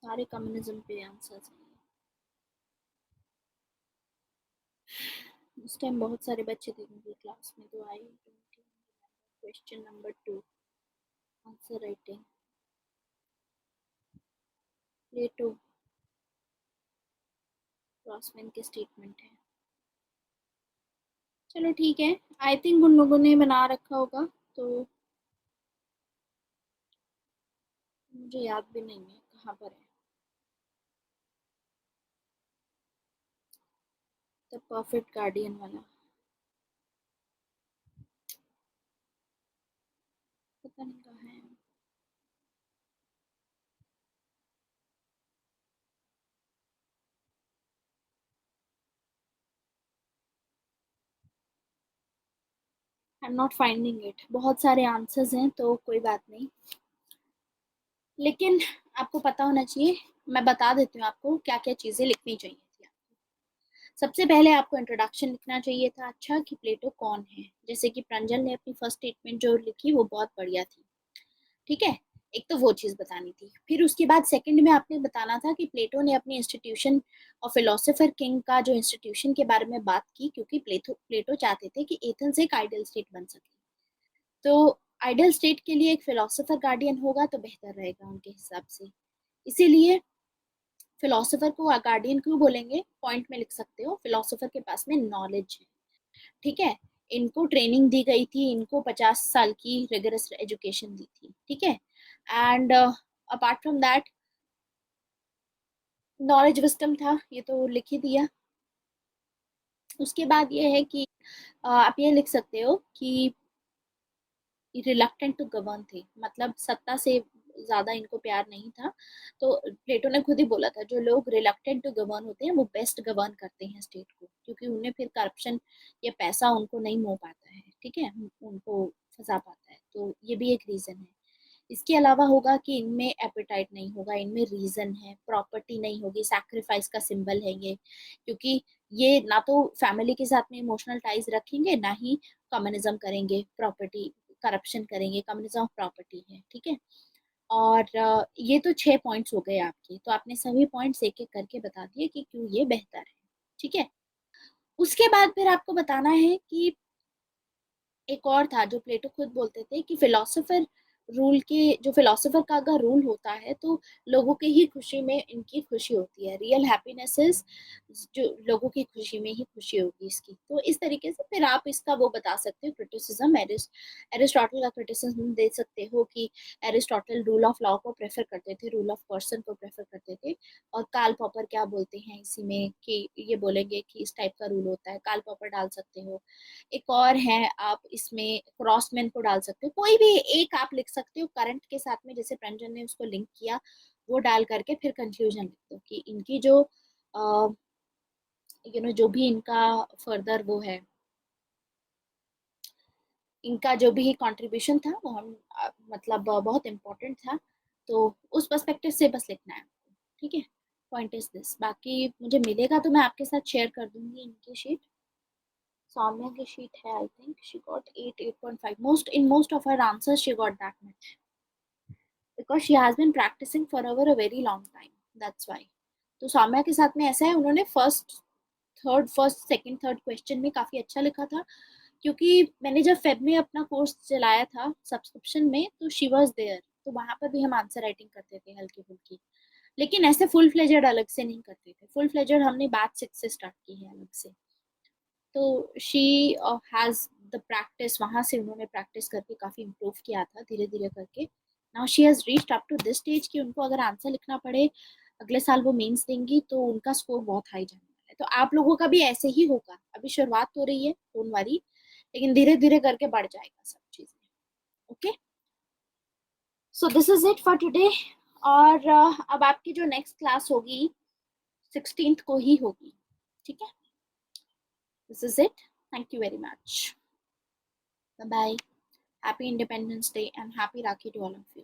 सारे कम्युनिज्म पे आंसर्स हैं। उस टाइम बहुत सारे बच्चे थे मेरी क्लास में, तो आई क्वेश्चन नंबर 2, आंसर राइटिंग। प्लेटो, क्रॉसमैन के स्टेटमेंट है। चलो ठीक है, आई थिंक उन लोगों ने बना रखा होगा, तो मुझे याद भी नहीं है कहाँ पर है। द परफेक्ट गार्डियन वाला, पता नहीं कहाँ है। I am not finding it. बहुत सारे आंसर्स हैं तो कोई बात नहीं, लेकिन आपको पता होना चाहिए। मैं बता देती हूँ आपको क्या क्या चीज़ें लिखनी चाहिए थी। सबसे पहले आपको इंट्रोडक्शन लिखना चाहिए था, अच्छा, कि प्लेटो कौन है। जैसे कि प्रंजल ने अपनी फर्स्ट स्टेटमेंट जो लिखी वो बहुत बढ़िया थी, ठीक है। एक तो वो चीज़ बतानी थी। फिर उसके बाद सेकंड में आपने बताना था कि प्लेटो ने अपनी इंस्टीट्यूशन और फिलोसोफर किंग का जो इंस्टीट्यूशन के बारे में बात की, क्योंकि प्लेटो प्लेटो चाहते थे कि एथेंस एक आइडियल स्टेट बन सके। तो आइडियल स्टेट के लिए एक फिलोसोफर गार्डियन होगा तो बेहतर रहेगा उनके हिसाब से। इसीलिए फिलोसोफर को गार्डियन क्यों बोलेंगे, पॉइंट में लिख सकते हो, फिलोसोफर के पास में नॉलेज है, ठीक है। इनको ट्रेनिंग दी गई थी, इनको 50 साल की रिगरस एजुकेशन दी थी, ठीक है। And apart from that, knowledge विस्टम था, ये तो लिख ही दिया। उसके बाद ये है कि आप ये लिख सकते हो कि रिलक्टेंट टू गवर्न थे, मतलब सत्ता से ज्यादा इनको प्यार नहीं था। तो प्लेटो ने खुद ही बोला था, जो लोग रिलक्टेंट टू गवर्न होते हैं वो बेस्ट गवर्न करते हैं स्टेट को, क्योंकि उन्हें फिर करप्शन या पैसा उनको नहीं मोह पाता है, ठीक है, उनको फंसा पाता है। तो ये भी एक रीजन है। इसके अलावा होगा कि इनमें एपेटाइट नहीं होगा, इनमें रीजन है। प्रॉपर्टी नहीं होगी, सैक्रिफाइस का सिंबल है ये, क्योंकि ये ना तो फैमिली के साथ में इमोशनल टाइज रखेंगे, ना ही कम्युनिज्म करेंगे, प्रॉपर्टी करप्शन करेंगे। कम्युनिज्म ऑफ प्रॉपर्टी है, ठीक है। और ये तो 6 पॉइंट्स हो गए आपके, तो आपने सभी पॉइंट्स एक एक करके बता दिए कि क्यों ये बेहतर है, ठीक है। उसके बाद फिर आपको बताना है कि एक और था जो प्लेटो खुद बोलते थे कि फिलोसोफर रूल के जो फिलोसोफर का अगर रूल होता है तो लोगों की ही खुशी में इनकी खुशी होती है। रियल हैप्पीनेस इज जो लोगों की खुशी में ही खुशी होगी इसकी। तो इस तरीके से फिर आप इसका वो बता सकते हो क्रिटिसिज्म। एरिस्टोटल का क्रिटिसिज्म दे सकते हो कि एरिस्टोटल रूल ऑफ लॉ को प्रेफर करते थे, रूल ऑफ पर्सन को प्रेफर करते थे। और कार्ल पॉपर क्या बोलते हैं इसी में कि ये बोलेंगे कि इस टाइप का रूल होता है, कार्ल पॉपर डाल सकते हो। एक और है, आप इसमें क्रॉसमैन को डाल सकते हो, कोई भी एक आप लिख सकते हो करंट के साथ में, जैसे प्रंजन ने उसको लिंक किया वो डाल करके फिर कंक्लूजन लिख दो कि इनकी जो जो भी इनका फर्दर वो है, इनका जो भी कंट्रीब्यूशन था वो हम मतलब बहुत इम्पोर्टेंट था। तो उस पर्सपेक्टिव से बस लिखना है, ठीक है। पॉइंट इज दिस, बाकी मुझे मिलेगा तो मैं आपके साथ शेयर कर दूंगी इनकी शीट। सौम्या की शीट है, I think she got 8.5 most in most of her answers she got that much because she has been practising for over a very long time, that's why. तो सौम्या के साथ में ऐसा है, उन्होंने फर्स्ट सेकंड थर्ड क्वेश्चन में काफी अच्छा लिखा था, क्योंकि मैंने जब फेब में अपना कोर्स चलाया था सब्सक्रिप्शन में तो शी वाज देयर, तो वहां पर भी हम आंसर राइटिंग करते थे हल्की फुल्की, लेकिन ऐसे फुल फ्लेजेड अलग से नहीं करते थे। फुल फ्लेजेड हमने बैच 6 से स्टार्ट की है अलग से। तो शी हैज द प्रैक्टिस, वहां से उन्होंने प्रैक्टिस करके काफी इम्प्रूव किया था धीरे धीरे करके। Now she has reached up to this stage कि उनको अगर आंसर लिखना पड़े, अगले साल वो मेंस देंगी तो उनका स्कोर बहुत हाई जाने वाला है। तो आप लोगों का भी ऐसे ही होगा, अभी शुरुआत हो रही है, डोंट वरी, लेकिन धीरे धीरे करके बढ़ जाएगा सब चीजें। Okay, so this is it for today. और अब आपकी जो नेक्स्ट क्लास होगी 16th को ही होगी, ठीक है। This is it, thank you very much, bye bye, happy Independence Day and happy Rakhi to all of you.